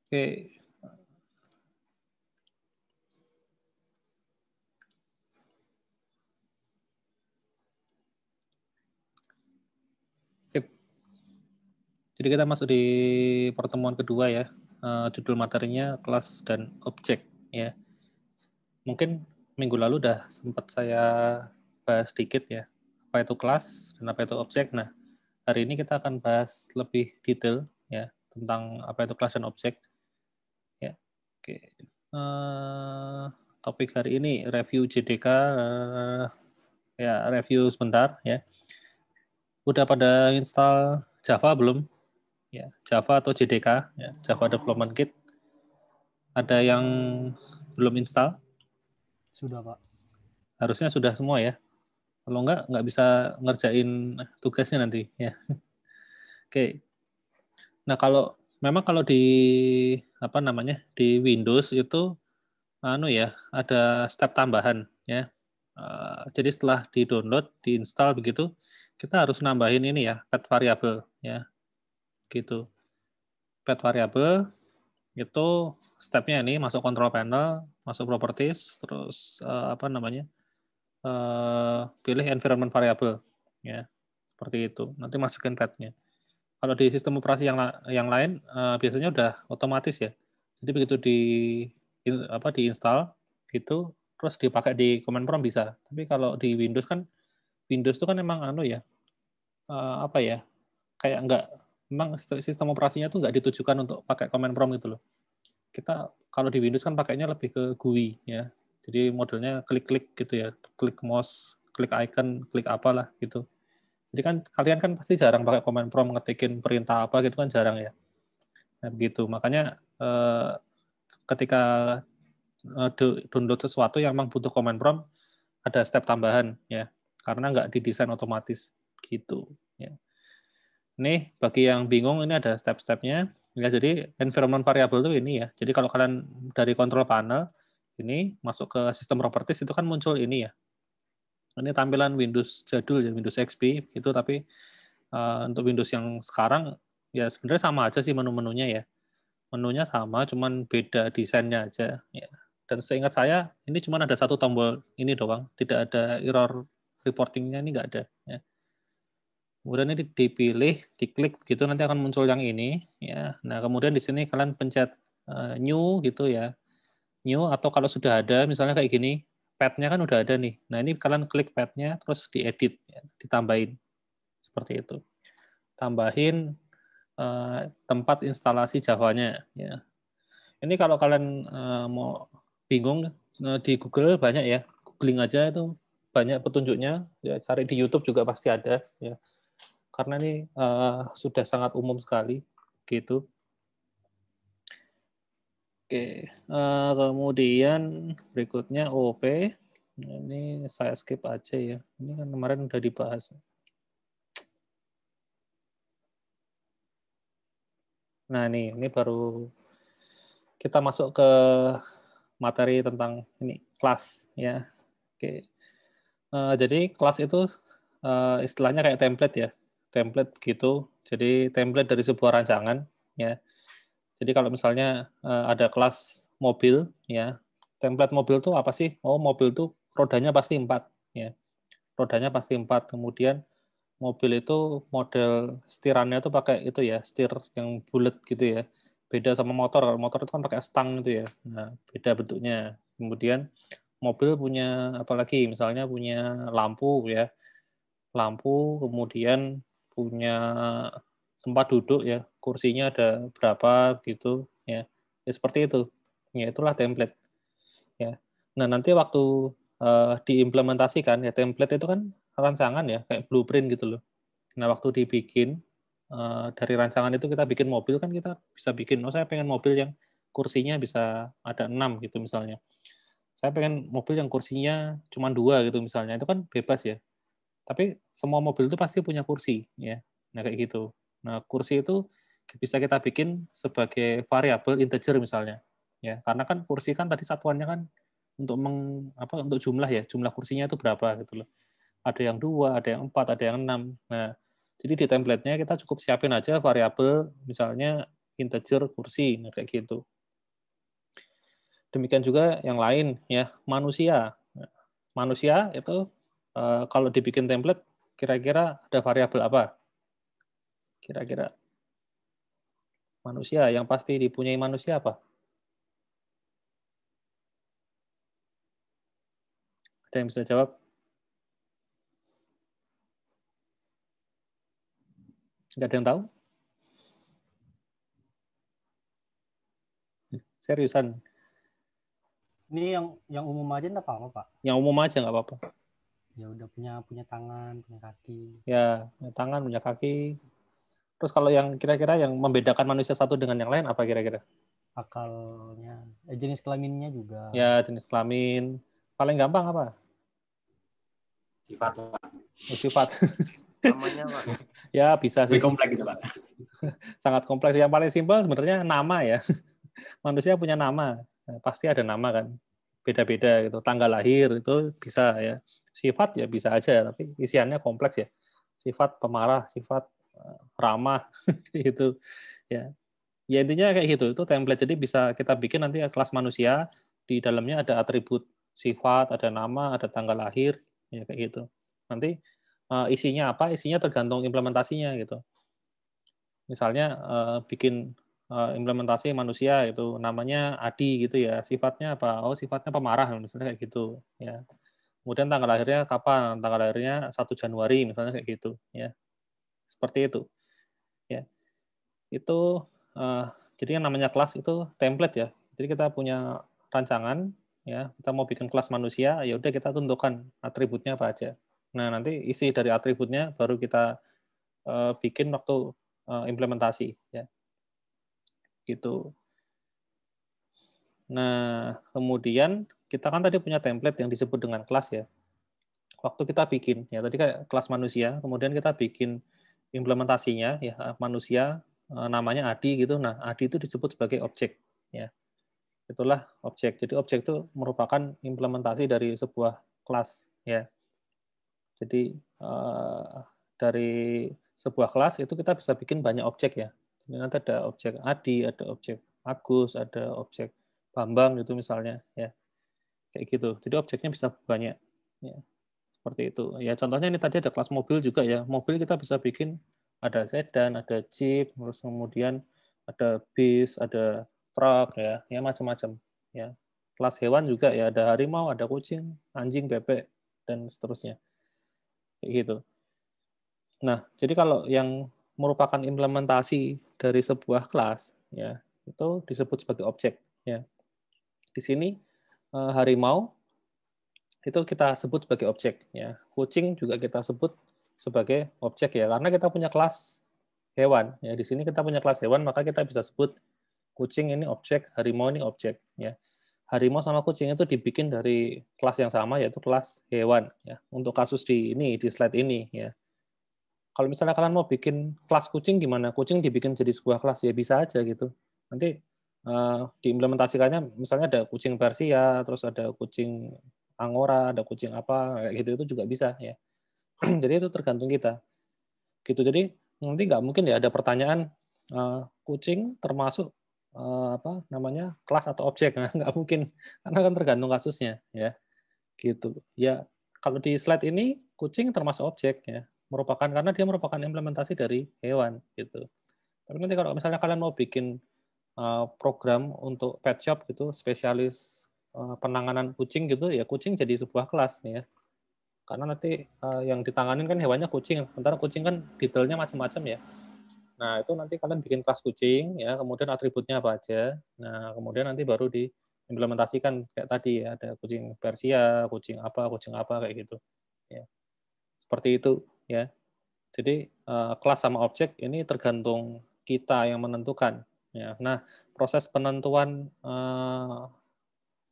Oke. Sip. Jadi kita masuk di pertemuan kedua ya. Judul materinya kelas dan objek ya. Mungkin minggu lalu udah sempat saya bahas sedikit ya. Apa itu kelas dan apa itu objek. Nah, hari ini kita akan bahas lebih detail ya tentang apa itu kelas dan objek. Ya. Oke. Topik hari ini review JDK ya review sebentar ya. Udah pada install Java belum? Ya, Java atau JDK, ya, Java Development Kit. Ada yang belum install? Sudah, Pak. Harusnya sudah semua ya. Kalau nggak bisa ngerjain tugasnya nanti ya. Oke. Nah, memang kalau di apa namanya? Di Windows itu ya, ada step tambahan ya. Jadi setelah di-download, di-install begitu, kita harus nambahin ini ya, path variable ya. Gitu. Path variable itu stepnya ini masuk control panel, masuk properties, terus pilih environment variable ya, seperti itu. Nanti masukin path-nya. Kalau di sistem operasi yang lain biasanya udah otomatis ya. Jadi begitu diinstal gitu, terus dipakai di command prompt bisa. Tapi kalau di Windows itu kan memang kayak nggak, memang sistem operasinya tuh nggak ditujukan untuk pakai command prompt gitu loh. Kita kalau di Windows kan pakainya lebih ke GUI ya. Jadi modelnya klik-klik gitu ya, klik mouse, klik icon, klik apalah gitu. Jadi kan kalian kan pasti jarang pakai command prompt ngetikin perintah apa gitu kan jarang ya. Nah, begitu. Makanya ketika download sesuatu yang memang butuh command prompt ada step tambahan ya. Karena nggak didesain otomatis gitu ya. Nih, bagi yang bingung ini ada step-stepnya. Ya, jadi environment variable itu ini ya. Jadi kalau kalian dari control panel ini masuk ke sistem properties itu kan muncul ini ya. Ini tampilan Windows jadul ya, Windows XP itu, tapi untuk Windows yang sekarang ya sebenarnya sama aja sih menu-menunya ya. Menunya sama, cuman beda desainnya aja ya. Dan seingat saya ini cuma ada satu tombol ini doang, tidak ada error reporting-nya, ini nggak ada ya. Kemudian ini dipilih, diklik gitu nanti akan muncul yang ini ya. Nah, kemudian di sini kalian pencet new gitu ya. New atau kalau sudah ada misalnya kayak gini, pad-nya kan udah ada nih. Nah, ini kalian klik pad-nya terus diedit ya, ditambahin. Seperti itu. Tambahin tempat instalasi Java-nya ya. Ini kalau kalian mau bingung di Google banyak ya. Googling aja itu banyak petunjuknya. Ya, cari di YouTube juga pasti ada ya. Karena ini sudah sangat umum sekali gitu. Oke, kemudian berikutnya OP. Ini saya skip aja ya. Ini kan kemarin udah dibahas. Nah, ini baru kita masuk ke materi tentang ini kelas ya. Oke. Jadi kelas itu istilahnya kayak template ya. Template gitu. Jadi template dari sebuah rancangan ya. Jadi kalau misalnya ada kelas mobil, ya, template mobil tuh apa sih? Oh, mobil tuh rodanya pasti 4, ya. Rodanya pasti 4. Kemudian mobil itu model setirannya tuh pakai itu ya, setir yang bulat gitu ya. Beda sama motor. Kalau motor itu kan pakai stang gitu ya. Nah, beda bentuknya. Kemudian mobil punya apalagi? Misalnya punya lampu ya. Lampu, kemudian punya tempat duduk ya, kursinya ada berapa gitu ya. Ya seperti itu. Ya itulah template ya. Nah, nanti waktu diimplementasikan ya template itu kan rancangan ya, kayak blueprint gitu loh. Nah, waktu dibikin dari rancangan itu kita bikin mobil kan kita bisa bikin, oh saya pengen mobil yang kursinya bisa ada 6 gitu misalnya. Saya pengen mobil yang kursinya cuma 2 gitu misalnya. Itu kan bebas ya. Tapi semua mobil itu pasti punya kursi, ya. Nah, kayak gitu. Nah, kursi itu bisa kita bikin sebagai variabel integer misalnya, ya. Karena kan kursi kan tadi satuannya kan untuk untuk jumlah ya, jumlah kursinya itu berapa gitu loh. Ada yang 2, ada yang 4, ada yang 6. Nah, jadi di template-nya kita cukup siapin aja variabel misalnya integer, kursi, nah, kayak gitu. Demikian juga yang lain ya, manusia. Manusia itu kalau dibikin template kira-kira ada variabel apa? Kira-kira manusia yang pasti dipunyai manusia apa? Ada yang bisa jawab? Nggak ada yang tahu? Seriusan? Ini yang umum aja enggak apa-apa, Pak. Yang umum aja nggak apa-apa. Ya udah punya tangan, punya kaki. Ya, punya tangan, punya kaki. Terus kalau yang kira-kira yang membedakan manusia satu dengan yang lain apa kira-kira? Akalnya, jenis kelaminnya juga. Ya, jenis kelamin. Paling gampang apa? Sifat, Pak. Oh, sifat. Namanya, Pak. Ya, bisa sih. Lebih kompleks gitu, Pak. Sangat kompleks. Yang paling simpel sebenarnya nama ya. Manusia punya nama. Pasti ada nama kan. Beda-beda gitu. Tanggal lahir itu bisa ya. Sifat ya bisa aja, tapi isiannya kompleks ya. Sifat pemarah, sifat ramah gitu ya. Ya intinya kayak gitu. Itu template. Jadi bisa kita bikin nanti kelas manusia, di dalamnya ada atribut sifat, ada nama, ada tanggal lahir, ya kayak gitu. Nanti isinya apa? Isinya tergantung implementasinya gitu. Misalnya bikin implementasi manusia itu namanya Adi gitu ya. Sifatnya apa? Oh, sifatnya pemarah misalnya kayak gitu ya. Kemudian tanggal lahirnya kapan? Tanggal lahirnya 1 Januari misalnya kayak gitu ya. Seperti itu. Ya. Itu jadi yang namanya kelas itu template ya. Jadi kita punya rancangan ya, kita mau bikin kelas manusia, ya udah kita tentukan atributnya apa aja. Nah, nanti isi dari atributnya baru kita bikin waktu implementasi ya. Gitu. Nah, kemudian kita kan tadi punya template yang disebut dengan kelas ya. Waktu kita bikin ya tadi kayak kelas manusia, kemudian kita bikin implementasinya ya manusia namanya Adi gitu. Nah, Adi itu disebut sebagai objek ya. Itulah objek. Jadi objek itu merupakan implementasi dari sebuah kelas ya. Jadi dari sebuah kelas itu kita bisa bikin banyak objek ya. Nanti ada objek Adi, ada objek Agus, ada objek Bambang gitu misalnya ya. Kayak gitu. Jadi objeknya bisa banyak ya. Seperti itu. Ya contohnya ini tadi ada kelas mobil juga ya. Mobil kita bisa bikin ada sedan, ada jeep, terus kemudian ada bis, ada truk ya, ya macam-macam ya. Kelas hewan juga ya ada harimau, ada kucing, anjing, bebek dan seterusnya. Kayak gitu. Nah, jadi kalau yang merupakan implementasi dari sebuah kelas ya, itu disebut sebagai objek ya. Di sini harimau itu kita sebut sebagai objek ya. Kucing juga kita sebut sebagai objek ya, karena kita punya kelas hewan ya. Di sini kita punya kelas hewan, maka kita bisa sebut kucing ini objek, harimau ini objek ya. Harimau sama kucing itu dibikin dari kelas yang sama, yaitu kelas hewan ya. Untuk kasus di slide ini ya. Kalau misalnya kalian mau bikin kelas kucing gimana? Kucing dibikin jadi sebuah kelas ya bisa aja gitu. Nanti diimplementasikannya misalnya ada kucing Persia, terus ada kucing Angora, ada kucing apa kayak gitu, itu juga bisa ya. Jadi itu tergantung kita. Gitu. Jadi nanti nggak mungkin ya ada pertanyaan kucing termasuk apa namanya kelas atau objek, nah, nggak mungkin karena kan tergantung kasusnya ya. Gitu. Ya kalau di slide ini kucing termasuk objek ya, karena dia merupakan implementasi dari hewan gitu. Tapi nanti kalau misalnya kalian mau bikin program untuk pet shop gitu, spesialis penanganan kucing gitu, ya kucing jadi sebuah kelas ya. Karena nanti yang ditanganin kan hewannya kucing, sementara kucing kan detailnya macam-macam ya. Nah, itu nanti kalian bikin kelas kucing ya, kemudian atributnya apa aja. Nah, kemudian nanti baru diimplementasikan kayak tadi ya, ada kucing Persia, kucing apa kayak gitu. Ya. Seperti itu ya. Jadi kelas sama objek ini tergantung kita yang menentukan ya. Nah, proses penentuan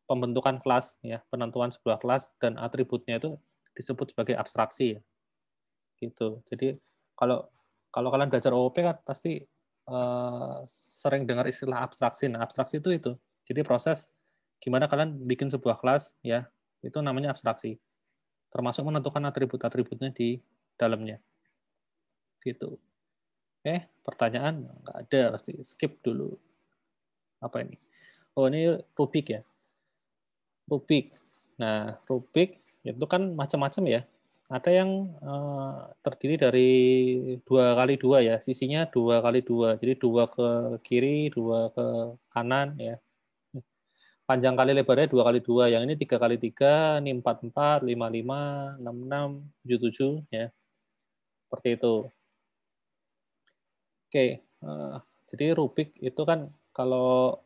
pembentukan kelas ya, penentuan sebuah kelas dan atributnya itu disebut sebagai abstraksi ya. Gitu. Jadi kalau kalian belajar OOP kan pasti sering dengar istilah abstraksi. Nah, abstraksi itu. Jadi proses gimana kalian bikin sebuah kelas ya, itu namanya abstraksi. Termasuk menentukan atribut-atributnya di dalamnya. Gitu. Pertanyaan nggak ada, pasti skip dulu. Apa ini? Oh, ini Rubik ya. Rubik. Nah, Rubik itu kan macam-macam ya. Ada yang terdiri dari 2x2 ya, sisinya 2x2. Jadi 2 ke kiri, 2 ke kanan ya. Panjang kali lebarnya 2x2. Yang ini 3x3, ini 4x4, 5x5, 6x6, 7x7 ya. Seperti itu. Oke, jadi Rubik itu kan kalau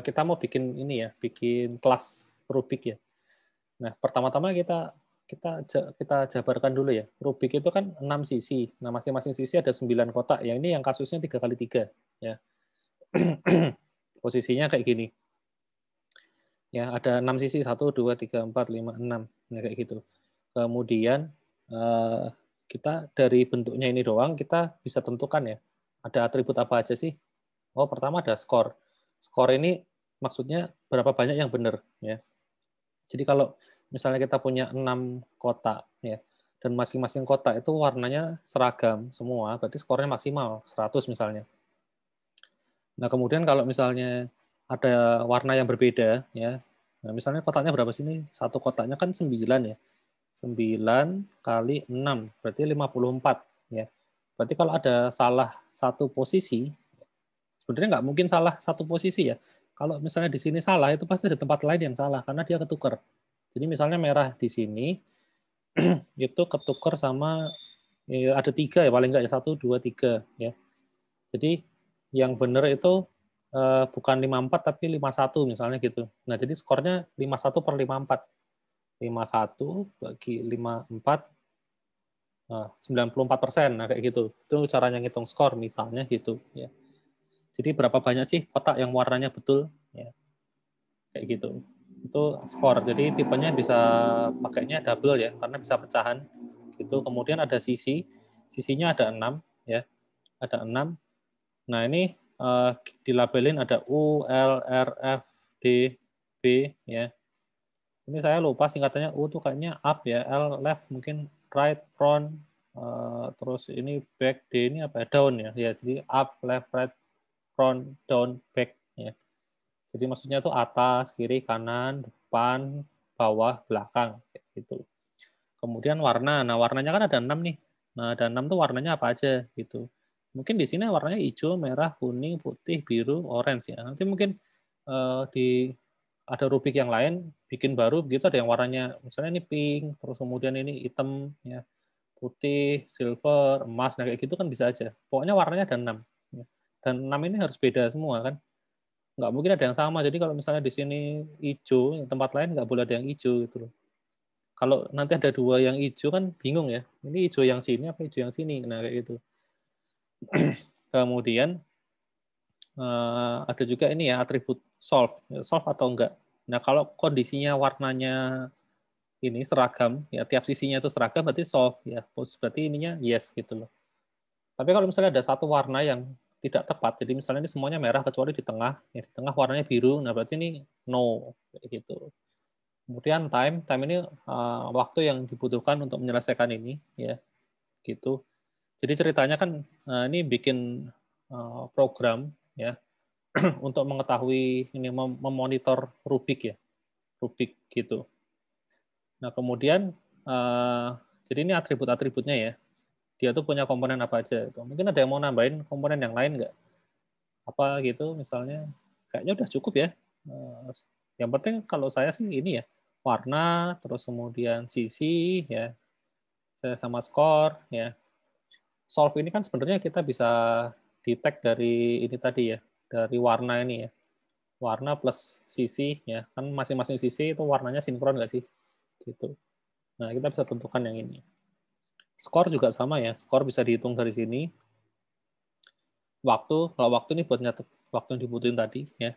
kita mau bikin ini ya, bikin kelas Rubik ya. Nah, pertama-tama kita jabarkan dulu ya. Rubik itu kan 6 sisi. Nah, masing-masing sisi ada 9 kotak. Yang ini yang kasusnya 3x3 ya. Posisinya kayak gini. Ya, ada 6 sisi, 1 2 3 4 5 6. Nah, kayak gitu. Kemudian kita dari bentuknya ini doang kita bisa tentukan ya. Ada atribut apa aja sih? Oh, pertama ada skor. Skor ini maksudnya berapa banyak yang benar ya. Jadi kalau misalnya kita punya 6 kotak ya, dan masing-masing kotak itu warnanya seragam semua, berarti skornya maksimal 100 misalnya. Nah, kemudian kalau misalnya ada warna yang berbeda ya. Nah, misalnya kotaknya berapa sih ini? Satu kotaknya kan 9 ya. 9 kali 6 berarti 54 ya. Berarti kalau ada salah satu posisi, sebenarnya nggak mungkin salah satu posisi ya. Kalau misalnya di sini salah, itu pasti ada tempat lain yang salah karena dia ketukar. Jadi misalnya merah di sini itu ketukar sama ada 3 ya paling nggak ya 1, 2, 3 ya. Jadi yang benar itu bukan 54 tapi 51 misalnya gitu. Nah jadi skornya 51 per 54. 51 bagi 54 94%. Nah kayak gitu. Itu caranya ngitung skor misalnya gitu ya. Jadi berapa banyak sih kotak yang warnanya betul ya. Kayak gitu. Itu skor. Jadi tipenya bisa pakainya double ya karena bisa pecahan gitu. Kemudian ada sisi. Sisinya ada 6 ya. Ada 6. Nah, ini dilabelin ada U, L, R, F, D, B ya. Ini saya lupa singkatannya. U tuh kayaknya up ya, L left mungkin right, front, terus ini back, D ini apa ya? Down ya. Ya, jadi up, left, right, front, down, back ya. Jadi maksudnya tuh atas, kiri, kanan, depan, bawah, belakang kayak gitu. Kemudian warna. Nah, warnanya kan ada 6 nih. Nah, ada 6 tuh warnanya apa aja gitu. Mungkin di sini warnanya hijau, merah, kuning, putih, biru, orange ya. Nanti mungkin di ada Rubik yang lain bikin baru begitu ada yang warnanya misalnya ini pink, terus kemudian ini hitam ya, putih, silver, emas, nah kayak gitu kan bisa aja. Pokoknya warnanya ada 6. Ya. Dan 6 ini harus beda semua kan. Nggak mungkin ada yang sama. Jadi kalau misalnya di sini hijau, tempat lain nggak boleh ada yang hijau gitu loh. Kalau nanti ada 2 yang hijau kan bingung ya. Ini hijau yang sini apa hijau yang sini? Nah kayak gitu. Kemudian ada juga ini ya atribut solve atau enggak. Nah kalau kondisinya warnanya ini seragam, ya tiap sisinya itu seragam berarti solve ya. Berarti ininya yes gitu loh. Tapi kalau misalnya ada satu warna yang tidak tepat, jadi misalnya ini semuanya merah kecuali di tengah, ya di tengah warnanya biru, nah berarti ini no kayak gitu. Kemudian time ini waktu yang dibutuhkan untuk menyelesaikan ini ya gitu. Jadi ceritanya kan ini bikin program ya untuk mengetahui ini memonitor Rubik ya, Rubik gitu. Nah kemudian jadi ini atribut-atributnya ya. Dia tuh punya komponen apa aja. Mungkin ada yang mau nambahin komponen yang lain nggak? Apa gitu misalnya? Kayaknya udah cukup ya. Yang penting kalau saya sih ini ya warna, terus kemudian sisi ya, saya sama skor ya. Solve ini kan sebenarnya kita bisa detect dari ini tadi ya, dari warna ini ya. Warna plus sisi ya, kan masing-masing sisi itu warnanya sinkron nggak sih? Gitu. Nah, kita bisa tentukan yang ini. Skor juga sama ya, skor bisa dihitung dari sini. Kalau waktu ini buat nyatet waktu yang dibutuhin tadi ya.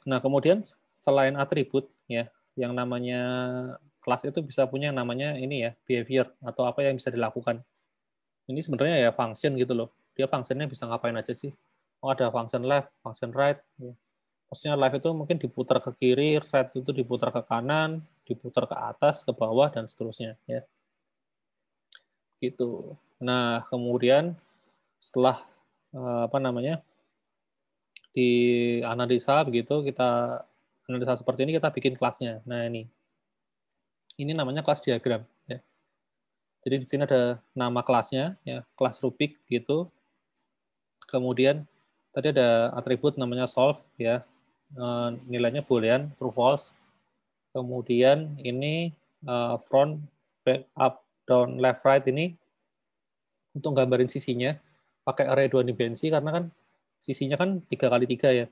Nah, kemudian selain atribut ya, yang namanya kelas itu bisa punya namanya ini ya, behavior atau apa yang bisa dilakukan. Ini sebenarnya ya function gitu loh. Dia functionnya bisa ngapain aja sih? Oh, ada function left, function right. Ya. Maksudnya left itu mungkin diputar ke kiri, right itu diputar ke kanan, diputar ke atas, ke bawah, dan seterusnya. Ya. Gitu. Nah, kemudian setelah di analisa begitu, kita analisa seperti ini, kita bikin kelasnya. Nah, ini namanya kelas diagram. Ya. Jadi di sini ada nama kelasnya, ya, kelas Rubik gitu. Kemudian tadi ada atribut namanya solve, ya, nilainya boolean, true false. Kemudian ini front, back, up, down, left, right ini untuk gambarin sisinya pakai array 2 dimensi karena kan sisinya kan 3x3 ya.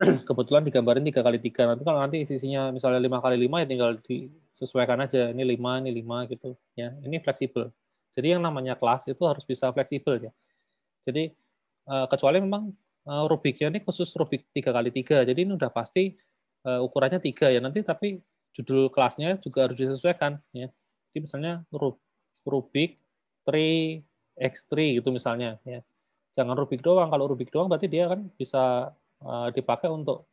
Kebetulan digambarin 3x3. Nanti kalau nanti sisinya misalnya 5x5 ya tinggal disesuaikan aja. Ini 5, ini 5 gitu ya. Ini fleksibel. Jadi yang namanya kelas itu harus bisa fleksibel ya. Jadi kecuali memang Rubiknya ini khusus Rubik 3x3. Jadi ini udah pasti ukurannya 3 ya. Nanti tapi judul kelasnya juga harus disesuaikan ya. Jadi misalnya Rubik 3x3 gitu misalnya ya. Jangan Rubik doang. Kalau Rubik doang berarti dia kan bisa dipakai untuk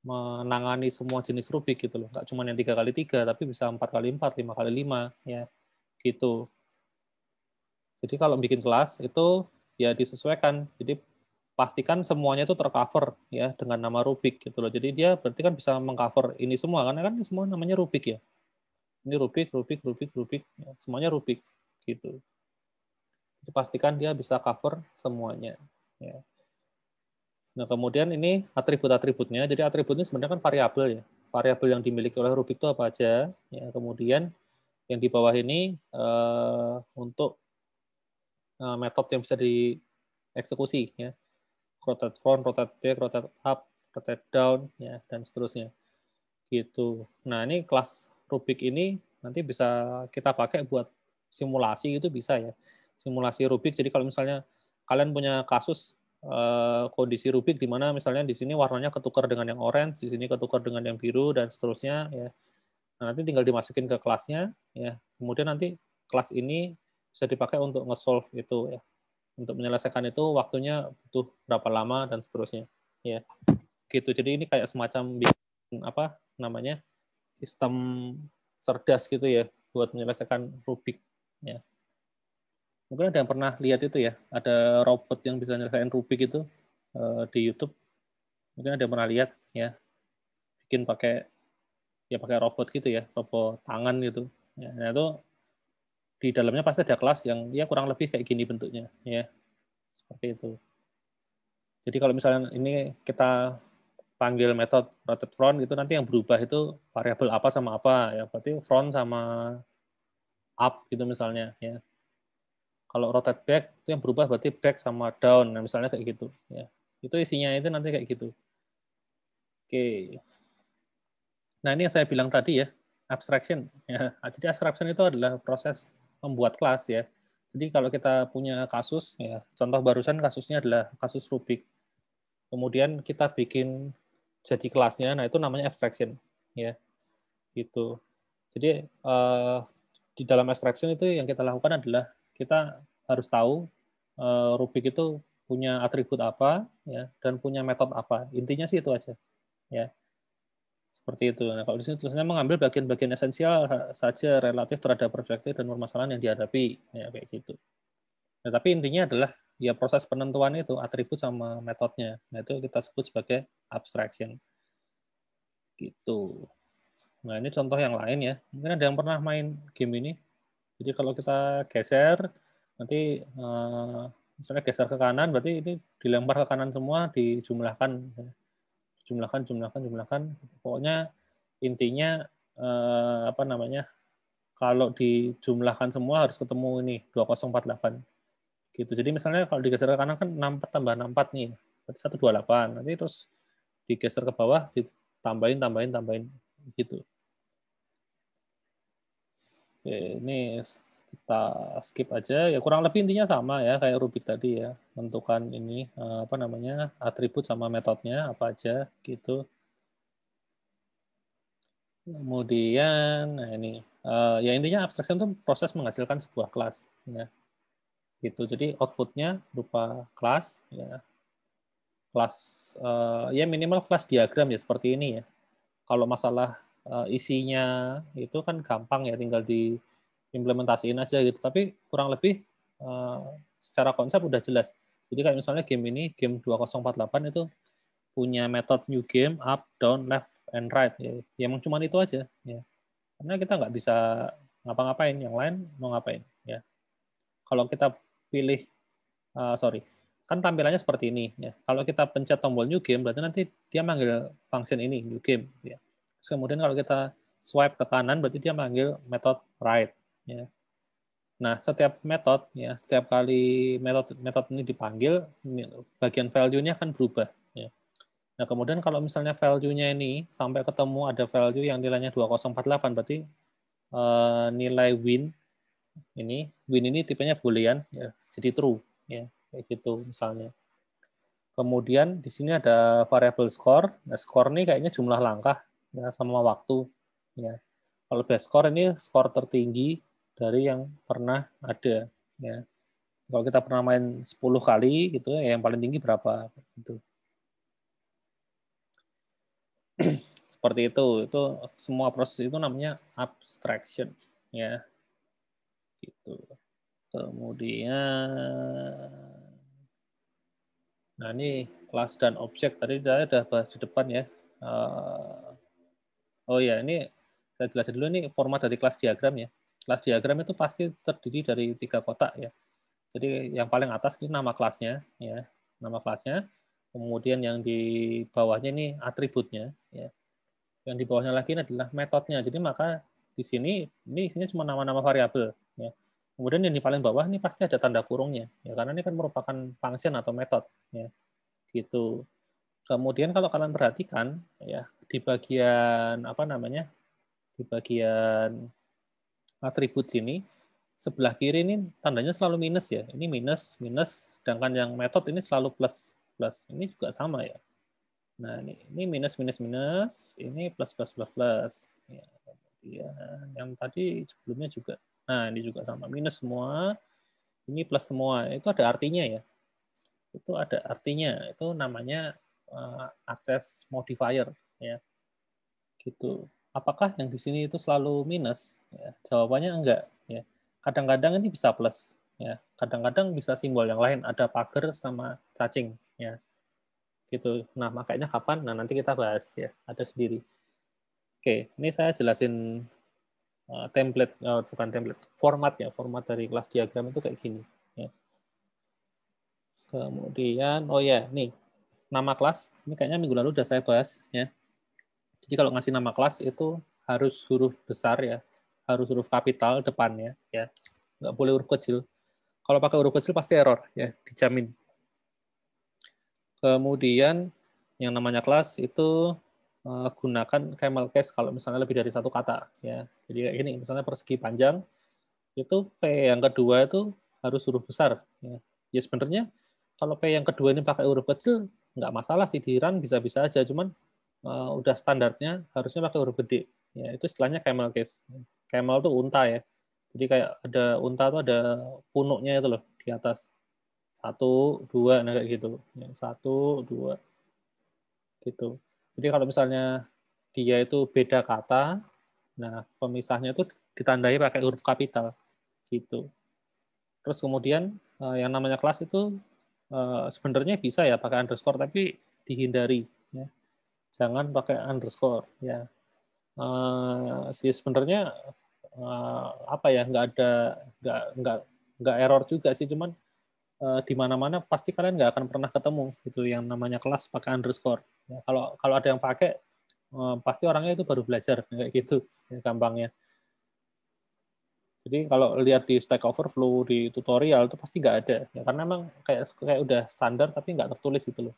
menangani semua jenis Rubik gitu loh. Nggak cuma yang 3x3 tapi bisa 4x4, 5x5 ya. Gitu. Jadi kalau bikin kelas itu ya disesuaikan. Jadi pastikan semuanya itu tercover ya dengan nama Rubik gitu loh. Jadi dia berarti kan bisa mengcover ini semua karena kan semua namanya Rubik ya. Ini Rubik, ya, semuanya Rubik gitu. Jadi pastikan dia bisa cover semuanya ya. Nah, kemudian ini atribut-atributnya. Jadi atributnya sebenarnya kan variabel ya. Variabel yang dimiliki oleh Rubik itu apa aja. Ya, kemudian yang di bawah ini untuk metode yang bisa dieksekusi ya. Rotate front, rotate back, rotate up, rotate down ya, dan seterusnya. Gitu. Nah, ini kelas Rubik ini nanti bisa kita pakai buat simulasi itu bisa ya. Simulasi Rubik. Jadi kalau misalnya kalian punya kasus kondisi Rubik di mana misalnya di sini warnanya ketukar dengan yang orange, di sini ketukar dengan yang biru dan seterusnya ya. Nah, nanti tinggal dimasukin ke kelasnya ya. Kemudian nanti kelas ini bisa dipakai untuk nge-solve itu ya. Untuk menyelesaikan itu waktunya butuh berapa lama dan seterusnya ya. Gitu. Jadi ini kayak semacam apa namanya? Sistem cerdas gitu ya buat menyelesaikan Rubik ya. Mungkin ada yang pernah lihat itu ya, ada robot yang bisa nyelesain Rubik itu di YouTube. Mungkin ada yang pernah lihat ya, bikin pakai robot gitu ya, robot tangan gitu. Ya, nah itu di dalamnya pasti ada kelas yang ya kurang lebih kayak gini bentuknya ya, seperti itu. Jadi kalau misalnya ini kita panggil metode rotate front itu nanti yang berubah itu variabel apa sama apa ya, berarti front sama up gitu misalnya ya. Kalau rotate back itu yang berubah berarti back sama down, nah, misalnya kayak gitu. Ya. Itu isinya itu nanti kayak gitu. Oke. Nah ini yang saya bilang tadi ya, abstraction. Ya. Jadi abstraction itu adalah proses membuat kelas ya. Jadi kalau kita punya kasus, ya contoh barusan kasusnya adalah kasus Rubik. Kemudian kita bikin jadi kelasnya, nah itu namanya abstraction. Ya, gitu. Jadi di dalam abstraction itu yang kita lakukan adalah kita harus tahu Rubik itu punya atribut apa ya dan punya metode apa. Intinya sih itu aja. Ya. Seperti itu. Nah, kalau di sini tulisannya mengambil bagian-bagian esensial saja relatif terhadap perspektif dan permasalahan yang dihadapi, ya kayak gitu. Nah, tapi intinya adalah ya proses penentuan itu atribut sama metodenya. Nah, itu kita sebut sebagai abstraction. Gitu. Nah, ini contoh yang lain ya. Mungkin ada yang pernah main game ini. Jadi kalau kita geser, nanti misalnya geser ke kanan, berarti ini dilempar ke kanan semua, dijumlahkan. Jumlahkan. Pokoknya intinya apa namanya? Kalau dijumlahkan semua harus ketemu ini 2048. Gitu. Jadi misalnya kalau digeser ke kanan kan 64 tambah 64 nih. Berarti 128. Nanti terus digeser ke bawah ditambahin gitu. Oke, ini kita skip aja. Ya kurang lebih intinya sama ya kayak Rubik tadi ya. Tentukan ini apa namanya? Atribut sama metodenya apa aja gitu. Kemudian, nah ini ya intinya abstraction itu proses menghasilkan sebuah kelas, ya. Gitu. Jadi outputnya berupa kelas, ya. Kelas ya minimal kelas diagram ya seperti ini ya. Kalau masalah isinya itu kan gampang ya, tinggal diimplementasiin aja gitu. Tapi kurang lebih secara konsep udah jelas. Jadi kayak misalnya game 2048 itu punya metode new game, up, down, left, and right. Ya emang cuma itu aja. Ya. Karena kita nggak bisa ngapa-ngapain, yang lain mau ngapain. Ya. Kalau kita pilih, kan tampilannya seperti ini. Ya. Kalau kita pencet tombol new game, berarti nanti dia manggil function ini, new game. Ya. Terus kemudian kalau kita swipe ke kanan, berarti dia manggil metode right. Ya. Nah, setiap metode, ya, setiap kali metode ini dipanggil, bagian value-nya akan berubah. Ya. Nah, kemudian kalau misalnya value-nya ini sampai ketemu ada value yang nilainya 2048, berarti nilai win ini tipenya boolean, ya, jadi true, ya, kayak gitu misalnya. Kemudian di sini ada variable score. Nah, score ini kayaknya jumlah langkah, ya, sama waktu. Ya. Kalau best score ini skor tertinggi dari yang pernah ada. Ya. Kalau kita pernah main 10 kali, gitu, ya, yang paling tinggi berapa? Gitu. Seperti itu semua proses itu namanya abstraction. Ya. Gitu. Kemudian, nah ini kelas dan objek tadi saya sudah bahas di depan ya. Oh ya, ini saya jelasin dulu nih format dari kelas diagram ya. Kelas diagram itu pasti terdiri dari 3 kotak ya. Jadi yang paling atas ini nama kelasnya ya, nama kelasnya. Kemudian yang di bawahnya ini atributnya ya. Yang di bawahnya lagi ini adalah metodenya. Jadi maka di sini ini isinya cuma nama-nama variabel ya. Kemudian yang di paling bawah ini pasti ada tanda kurungnya ya, karena ini kan merupakan function atau metode ya. Gitu. Kemudian kalau kalian perhatikan ya, di bagian apa namanya? Di bagian atribut sini sebelah kiri ini tandanya selalu minus ya. Ini minus, minus, sedangkan yang metode ini selalu plus, plus. Ini juga sama ya. Nah, ini minus, minus, minus, ini plus, plus, plus, plus. Ya, kemudian yang tadi sebelumnya juga. Nah, ini juga sama. Minus semua, ini plus semua. Itu ada artinya ya. Itu ada artinya. Itu namanya access modifier. Ya. Gitu. Apakah yang di sini itu selalu minus? Ya, jawabannya enggak. Ya. Kadang-kadang ini bisa plus. Ya. Kadang-kadang bisa simbol yang lain. Ada pagar sama cacing. Ya. Gitu. Nah, makanya kapan? Nah, nanti kita bahas ya, ada sendiri. Oke, ini saya jelasin template, bukan template, format ya, format dari kelas diagram itu kayak gini. Ya. Kemudian, oh ya, nih nama kelas, ini kayaknya minggu lalu udah saya bahas ya. Jadi kalau ngasih nama kelas itu harus huruf besar ya, harus huruf kapital depannya ya, nggak boleh huruf kecil. Kalau pakai huruf kecil pasti error ya, dijamin. Kemudian yang namanya kelas itu gunakan camel case kalau misalnya lebih dari satu kata ya. Jadi kayak gini, misalnya persegi panjang itu P yang kedua itu harus huruf besar ya. Ya sebenarnya kalau P yang kedua ini pakai huruf kecil nggak masalah sih, di run bisa-bisa aja, cuman udah standarnya harusnya pakai huruf gede. Ya, itu istilahnya camel case. Camel itu unta ya. Jadi kayak ada unta itu ada punuknya itu loh di atas. 1, 2, nah kayak gitu. 1, 2, gitu. Jadi kalau misalnya dia itu beda kata, nah pemisahnya itu ditandai pakai huruf kapital, gitu. Terus kemudian yang namanya kelas itu sebenarnya bisa ya pakai underscore, tapi dihindari. Ya. Jangan pakai underscore. Ya. Sih sebenarnya apa ya, nggak error juga sih, cuman di mana-mana pasti kalian nggak akan pernah ketemu gitu yang namanya kelas pakai underscore. Ya, kalau ada yang pakai pasti orangnya itu baru belajar kayak gitu ya, gampangnya. Jadi kalau lihat di Stack Overflow di tutorial itu pasti nggak ada ya, karena memang kayak udah standar tapi nggak tertulis gitu loh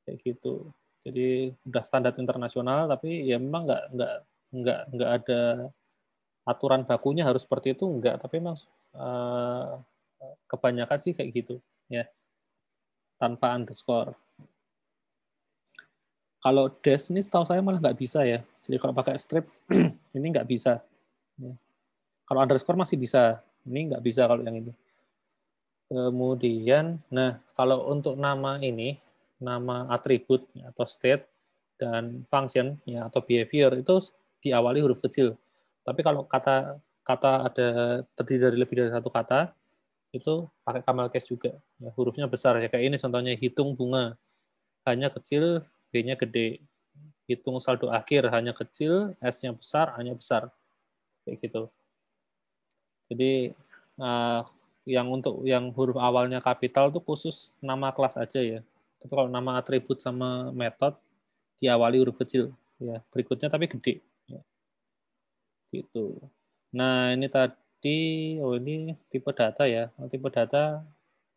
kayak gitu. Jadi udah standar internasional tapi ya memang nggak ada aturan bakunya harus seperti itu, enggak, tapi memang kebanyakan sih kayak gitu ya, tanpa underscore. Kalau dash ini setahu saya malah nggak bisa ya. Jadi kalau pakai strip ini nggak bisa. Kalau underscore masih bisa, ini nggak bisa kalau yang ini. Kemudian, nah kalau untuk nama ini, nama atribut atau state dan function ya atau behavior itu diawali huruf kecil. Tapi kalau kata ada terdiri dari lebih dari satu kata, itu pakai camel case juga. Ya, hurufnya besar ya, kayak ini contohnya hitung bunga hanya kecil, B-nya gede. Hitung saldo akhir hanya kecil, S-nya besar, A-nya besar. Kayak gitu. Jadi yang huruf awalnya kapital itu khusus nama kelas aja ya. Tapi kalau nama atribut sama metode diawali huruf kecil ya. Berikutnya tapi gede ya. Gitu. Nah, ini tadi ini tipe data ya. Tipe data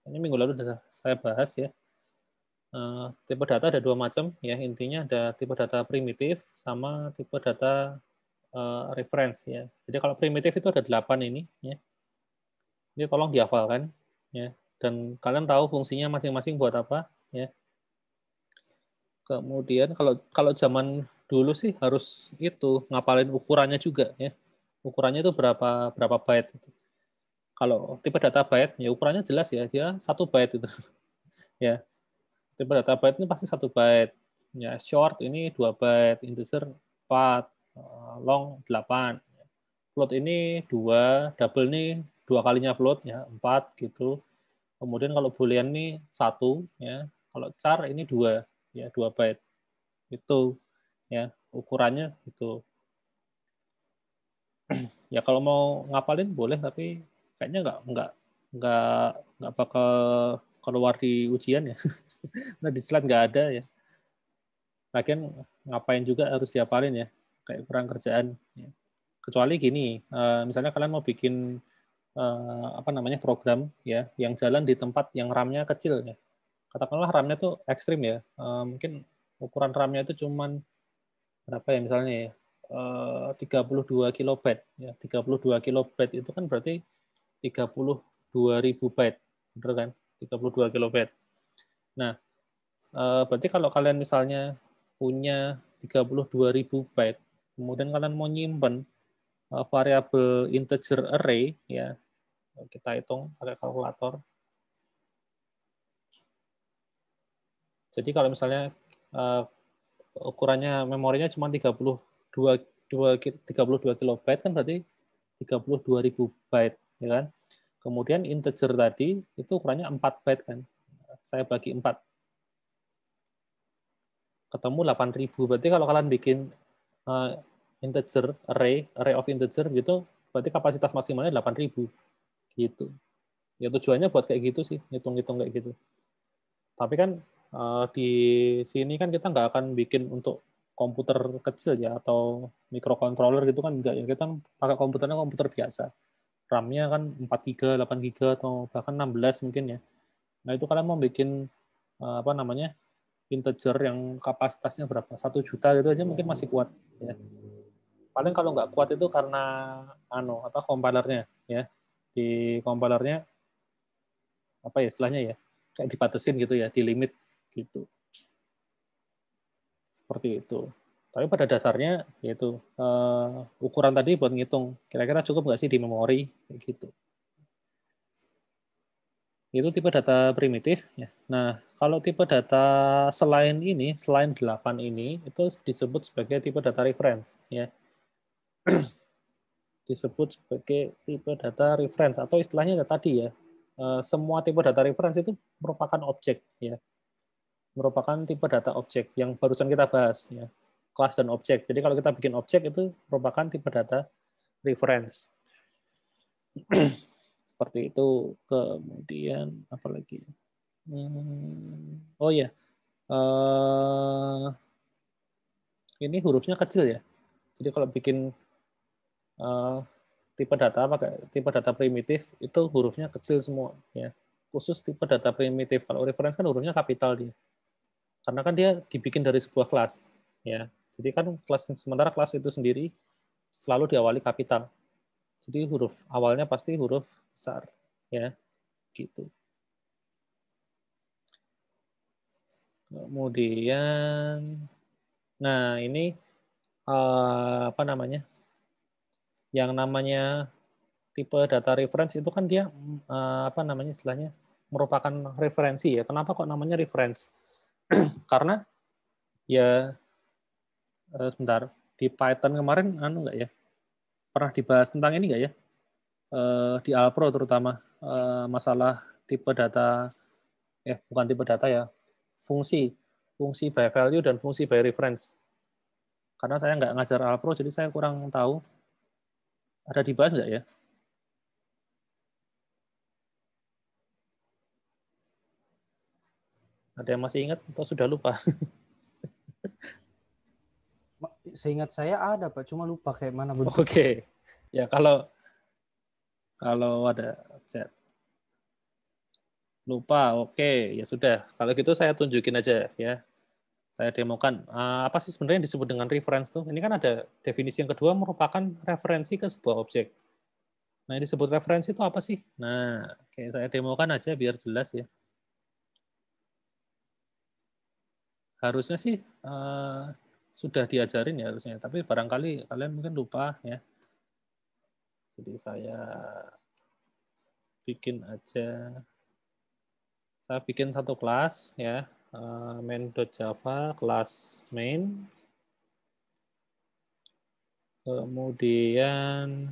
ini minggu lalu sudah saya bahas ya. Tipe data ada 2 macam ya. Intinya ada tipe data primitif sama tipe data reference ya. Jadi kalau primitif itu ada 8 ini ya. Ini tolong dihafalkan ya. Dan kalian tahu fungsinya masing-masing buat apa ya. Kemudian kalau zaman dulu sih harus itu ngapalin ukurannya juga ya. Ukurannya itu berapa byte itu. Kalau tipe data byte ya ukurannya jelas ya, dia 1 byte itu. Ya. Tipe data byte ini pasti 1 byte. Ya, short ini 2 byte, integer 4, long 8. Float ini 2, double ini 2 kalinya float ya, 4 gitu. Kemudian kalau boolean ini 1 ya. Kalau char ini 2 ya, 2 byte. Itu ya, ukurannya itu. Ya kalau mau ngapalin boleh, tapi kayaknya nggak bakal keluar di ujian ya. Nah, di slide nggak ada ya. Lagian ngapain juga harus dihafalin ya, kayak kurang kerjaan. Ya. Kecuali gini, misalnya kalian mau bikin program ya yang jalan di tempat yang RAM-nya kecil ya. Katakanlah RAM-nya tuh ekstrim ya, mungkin ukuran RAM-nya itu cuman berapa ya misalnya ya, 32 kilobyte ya. 32 kilobyte itu kan berarti 32.000 byte, bener kan? 32 kilobyte. Nah, berarti kalau kalian misalnya punya 32.000 byte, kemudian kalian mau nyimpen variabel integer array ya, kita hitung pakai kalkulator. Jadi kalau misalnya ukurannya memorinya cuma 32 kilobyte kan berarti 32.000 byte ya kan. Kemudian integer tadi itu ukurannya 4 byte kan. Saya bagi 4. Ketemu 8.000. Berarti kalau kalian bikin integer array of integer gitu, berarti kapasitas maksimalnya 8.000 gitu. Ya tujuannya buat kayak gitu sih, ngitung-ngitung kayak gitu. Tapi kan di sini kan kita nggak akan bikin untuk komputer kecil ya atau microcontroller gitu kan enggak ya. Kita pakai komputernya komputer biasa. RAM-nya kan 4 GB, 8 GB atau bahkan 16 mungkin ya. Nah, itu kalian mau bikin integer yang kapasitasnya berapa? 1 juta gitu aja mungkin masih kuat ya. Paling kalau nggak kuat itu karena compilernya ya. Di compilernya apa ya istilahnya ya? Kayak dibatasin gitu ya, di limit gitu. Seperti itu. Tapi pada dasarnya yaitu ukuran tadi buat ngitung kira-kira cukup nggak sih di memori kayak gitu. Itu tipe data primitif ya. Nah, kalau tipe data selain 8 ini itu disebut sebagai tipe data reference ya. Disebut sebagai tipe data reference atau istilahnya tadi ya. Semua tipe data reference itu merupakan objek ya. Merupakan tipe data objek yang barusan kita bahas ya. Kelas dan objek. Jadi kalau kita bikin objek itu merupakan tipe data reference. Seperti itu. Kemudian apa lagi? Oh ya, ini hurufnya kecil ya. Jadi kalau bikin tipe data primitif itu hurufnya kecil semua ya. Khusus tipe data primitif. Kalau reference kan hurufnya kapital dia. Karena kan dia dibikin dari sebuah kelas ya. Jadi kan sementara kelas itu sendiri selalu diawali kapital. Jadi huruf awalnya pasti huruf besar ya. Gitu. Kemudian ini yang namanya tipe data reference itu kan dia istilahnya merupakan referensi ya. Kenapa kok namanya reference? Karena ya sebentar di Python kemarin nggak ya? Pernah dibahas tentang ini nggak ya? di Alpro terutama masalah tipe data, bukan tipe data ya, fungsi by value dan fungsi by reference. Karena saya nggak ngajar Alpro, jadi saya kurang tahu. Ada dibahas nggak ya? Ada yang masih ingat atau sudah lupa? Seingat saya ada Pak, cuma lupa kayak mana bentuknya. Oke. Ya kalau ada chat lupa, oke, ya sudah. Kalau gitu saya tunjukin aja ya. Saya demokan. Apa sih sebenarnya yang disebut dengan reference tuh? Ini kan ada definisi yang kedua, merupakan referensi ke sebuah objek. Nah, yang disebut referensi itu apa sih? Nah, oke, saya demokan aja biar jelas ya. Harusnya sih sudah diajarin ya harusnya, tapi barangkali kalian mungkin lupa ya. Jadi saya bikin aja. Saya bikin satu kelas ya. Main.java kelas main, kemudian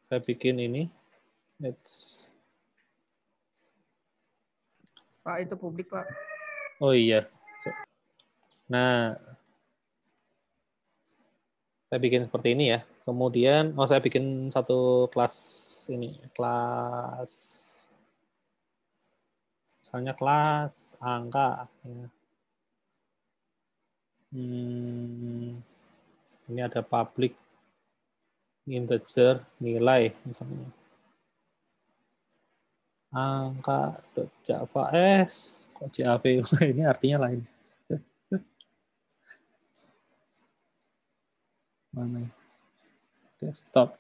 saya bikin ini Pak, itu publik Pak. oh iya, nah saya bikin seperti ini ya, kemudian saya bikin satu kelas ini, kelas misalnya kelas angka ya. Ini ada public integer nilai misalnya angka.java kok JAV ini artinya lain. Mana desktop.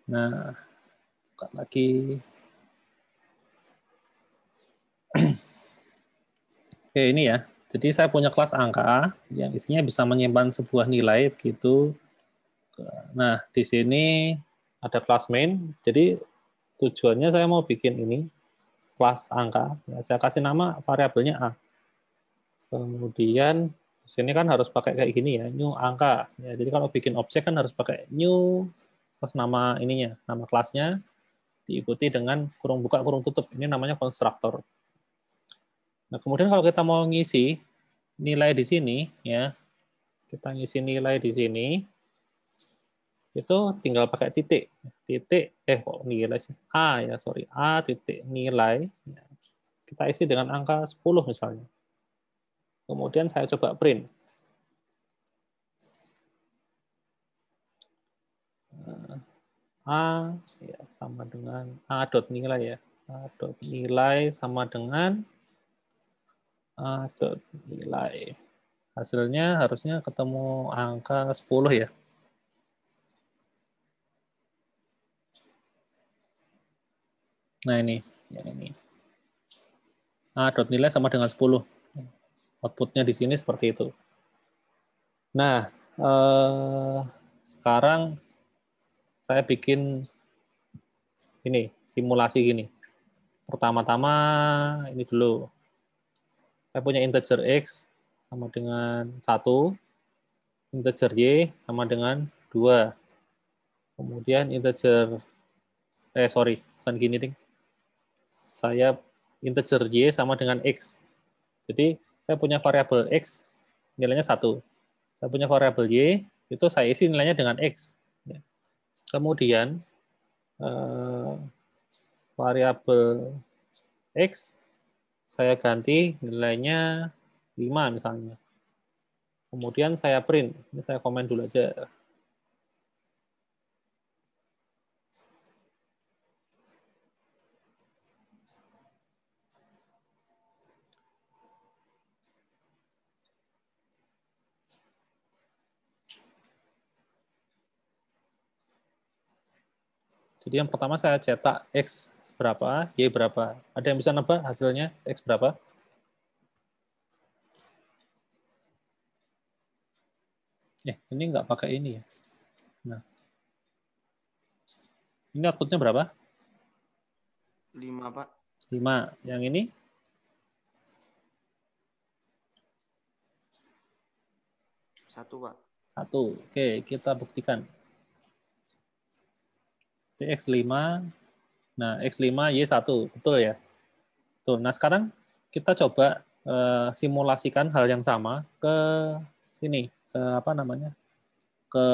Nah, buka lagi. Oke, ini ya. Jadi saya punya kelas angka yang isinya bisa menyimpan sebuah nilai begitu. Nah, di sini ada kelas main. Jadi tujuannya saya mau bikin ini kelas angka. Ya, saya kasih nama variabelnya A. Kemudian di sini kan harus pakai kayak gini ya, new angka. Ya, jadi kalau bikin objek kan harus pakai new terus nama ininya, nama kelasnya diikuti dengan kurung buka kurung tutup. Ini namanya konstruktor. Nah, kemudian kalau kita mau ngisi nilai di sini ya, kita ngisi nilai di sini itu tinggal pakai titik kok nilai sih A titik nilai kita isi dengan angka 10 misalnya, kemudian saya coba print A ya, sama dengan A dot nilai ya, A dot nilai sama dengan A dot nilai, hasilnya harusnya ketemu angka 10 ya. Nah ini, yang ini. A dot nilai sama dengan 10. Outputnya di sini seperti itu. Nah, sekarang saya bikin ini, simulasi gini. Pertama-tama ini dulu. Saya punya integer X sama dengan 1, integer Y sama dengan 2. Kemudian integer, bukan gini, ding. Saya integer Y sama dengan X. Jadi saya punya variabel X, nilainya 1. Saya punya variabel Y, itu saya isi nilainya dengan X. Kemudian variabel X saya ganti nilainya 5 misalnya. Kemudian saya print. Ini saya komen dulu aja. Jadi yang pertama saya cetak X berapa, Y berapa. Ada yang bisa nebak hasilnya X berapa? Ini nggak pakai ini ya. Nah, ini outputnya berapa? 5, Pak. 5. Yang ini? 1, Pak. 1. Oke, kita buktikan. X5. Nah, X5 Y1. Betul ya? Betul. Nah, sekarang kita coba simulasikan hal yang sama ke sini, ke apa namanya? Ke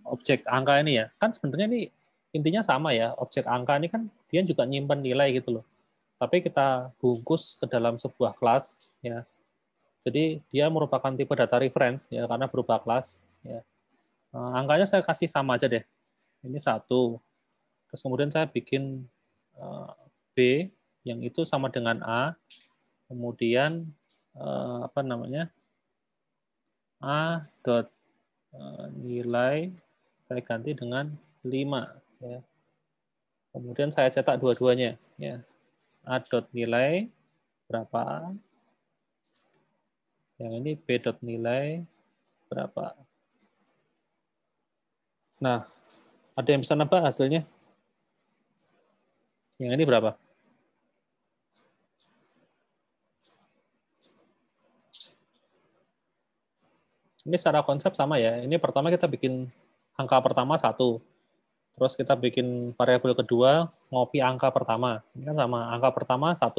objek angka ini ya. Kan sebenarnya ini intinya sama ya. Objek angka ini kan dia juga nyimpan nilai gitu loh. Tapi kita bungkus ke dalam sebuah kelas ya. Jadi dia merupakan tipe data reference ya karena berupa kelas ya. Angkanya saya kasih sama aja deh. Ini 1. Terus kemudian saya bikin B yang itu sama dengan A. Kemudian apa namanya? A dot nilai saya ganti dengan 5 ya. Kemudian saya cetak dua-duanya ya. A dot nilai berapa? Yang ini B dot nilai berapa? Nah, ada yang bisa nebak hasilnya? Yang ini berapa? Ini secara konsep sama ya. Ini pertama kita bikin angka pertama 1. Terus kita bikin variabel kedua, ngopi angka pertama. Ini kan sama. Angka pertama 1.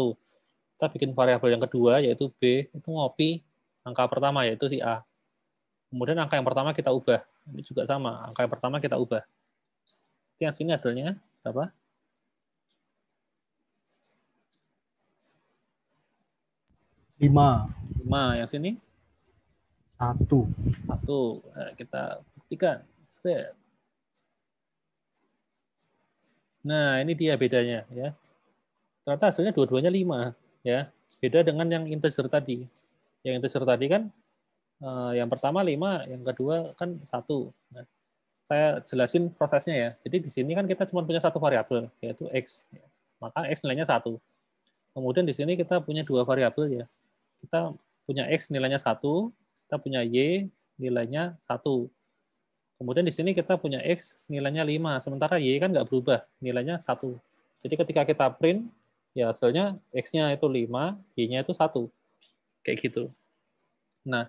Kita bikin variabel yang kedua, yaitu B. Itu ngopi angka pertama, yaitu si A. Kemudian angka yang pertama kita ubah. Ini juga sama. Angka yang pertama kita ubah. Yang sini hasilnya berapa? 5. 5. Yang sini? 1. 1. Nah, kita buktikan. Nah, ini dia bedanya ya. Ternyata hasilnya dua-duanya 5 ya. Beda dengan yang integer tadi. Yang integer tadi kan yang pertama 5, yang kedua kan 1. Nah, saya jelasin prosesnya ya. Jadi di sini kan kita cuma punya satu variabel yaitu X. Maka X nilainya 1. Kemudian di sini kita punya 2 variabel ya. Kita punya X nilainya 1, kita punya Y nilainya 1. Kemudian di sini kita punya X nilainya 5, sementara Y kan nggak berubah, nilainya 1. Jadi ketika kita print, ya hasilnya X-nya itu 5, Y-nya itu 1. Kayak gitu. Nah,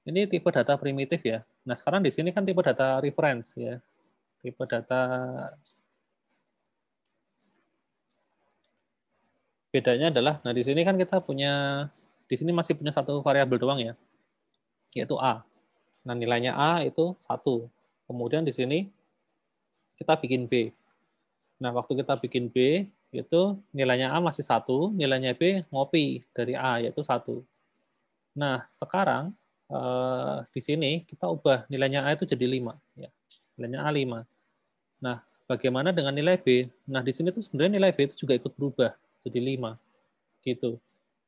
ini tipe data primitif ya. Nah, sekarang di sini kan tipe data reference ya. Tipe data bedanya adalah, nah di sini kan kita punya, di sini masih punya satu variabel doang ya, yaitu A. Nah, nilainya A itu 1. Kemudian di sini kita bikin B. Nah, waktu kita bikin B, itu nilainya A masih 1, nilainya B ngopi dari A, yaitu 1. Nah, sekarang di sini kita ubah nilainya A itu jadi 5. Ya. Nilainya A 5. Nah, bagaimana dengan nilai B? Nah, di sini tuh sebenarnya nilai B itu juga ikut berubah jadi 5. Gitu.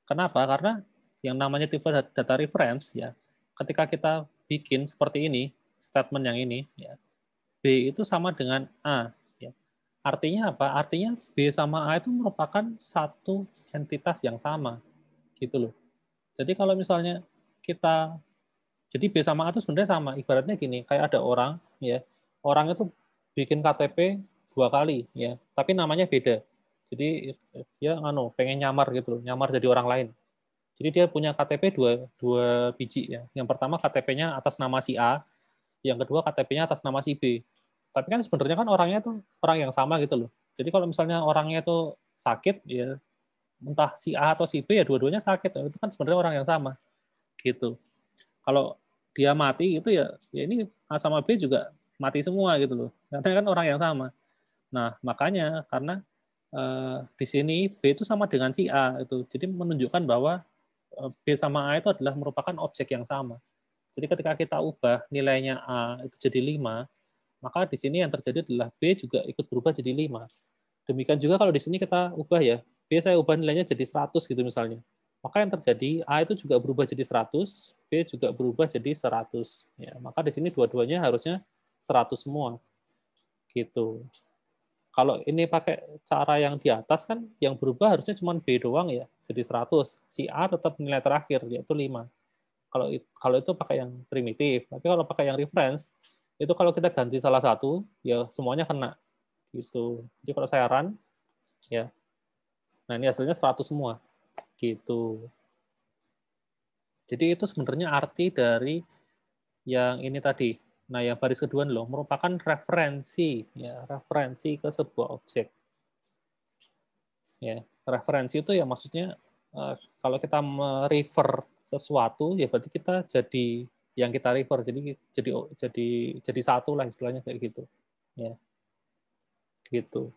Kenapa? Karena yang namanya tipe data reference, ya, ketika kita bikin seperti ini, statement yang ini, ya, B itu sama dengan A. Ya. Artinya apa? Artinya B sama A itu merupakan satu entitas yang sama. Gitu loh. Jadi kalau misalnya kita, jadi B sama A itu sebenarnya sama. Ibaratnya gini, kayak ada orang, ya, orang itu bikin KTP 2 kali, ya, tapi namanya beda. Jadi dia pengen nyamar gitu loh, nyamar jadi orang lain. Jadi dia punya KTP dua biji ya. Yang pertama KTP-nya atas nama si A, yang kedua KTP-nya atas nama si B. Tapi kan sebenarnya kan orangnya tuh orang yang sama gitu loh. Jadi kalau misalnya orangnya tuh sakit ya, entah si A atau si B ya dua-duanya sakit, itu kan sebenarnya orang yang sama gitu. Kalau dia mati itu ya ini A sama B juga mati semua gitu loh. Karena kan orang yang sama. Nah, makanya karena di sini B itu sama dengan si A itu. Jadi menunjukkan bahwa B sama A itu adalah merupakan objek yang sama. Jadi ketika kita ubah nilainya A itu jadi 5, maka di sini yang terjadi adalah B juga ikut berubah jadi 5. Demikian juga kalau di sini kita ubah ya, B saya ubah nilainya jadi 100 gitu misalnya. Maka yang terjadi A itu juga berubah jadi 100, B juga berubah jadi 100. Ya, maka di sini dua-duanya harusnya 100 semua. Gitu. Kalau ini pakai cara yang di atas kan yang berubah harusnya cuma B doang ya, jadi 100. Si A tetap nilai terakhir yaitu 5. Kalau itu pakai yang primitif. Tapi kalau pakai yang reference, itu kalau kita ganti salah satu, ya semuanya kena. Gitu. Jadi kalau saya run, ya. Nah, ini hasilnya 100 semua. Gitu. Jadi itu sebenarnya arti dari yang ini tadi. Nah, yang baris kedua loh merupakan referensi, ya, referensi ke sebuah objek. Ya, referensi itu ya maksudnya kalau kita merefer sesuatu, ya berarti kita jadi yang kita refer, jadi satu lah istilahnya kayak gitu. Ya, gitu.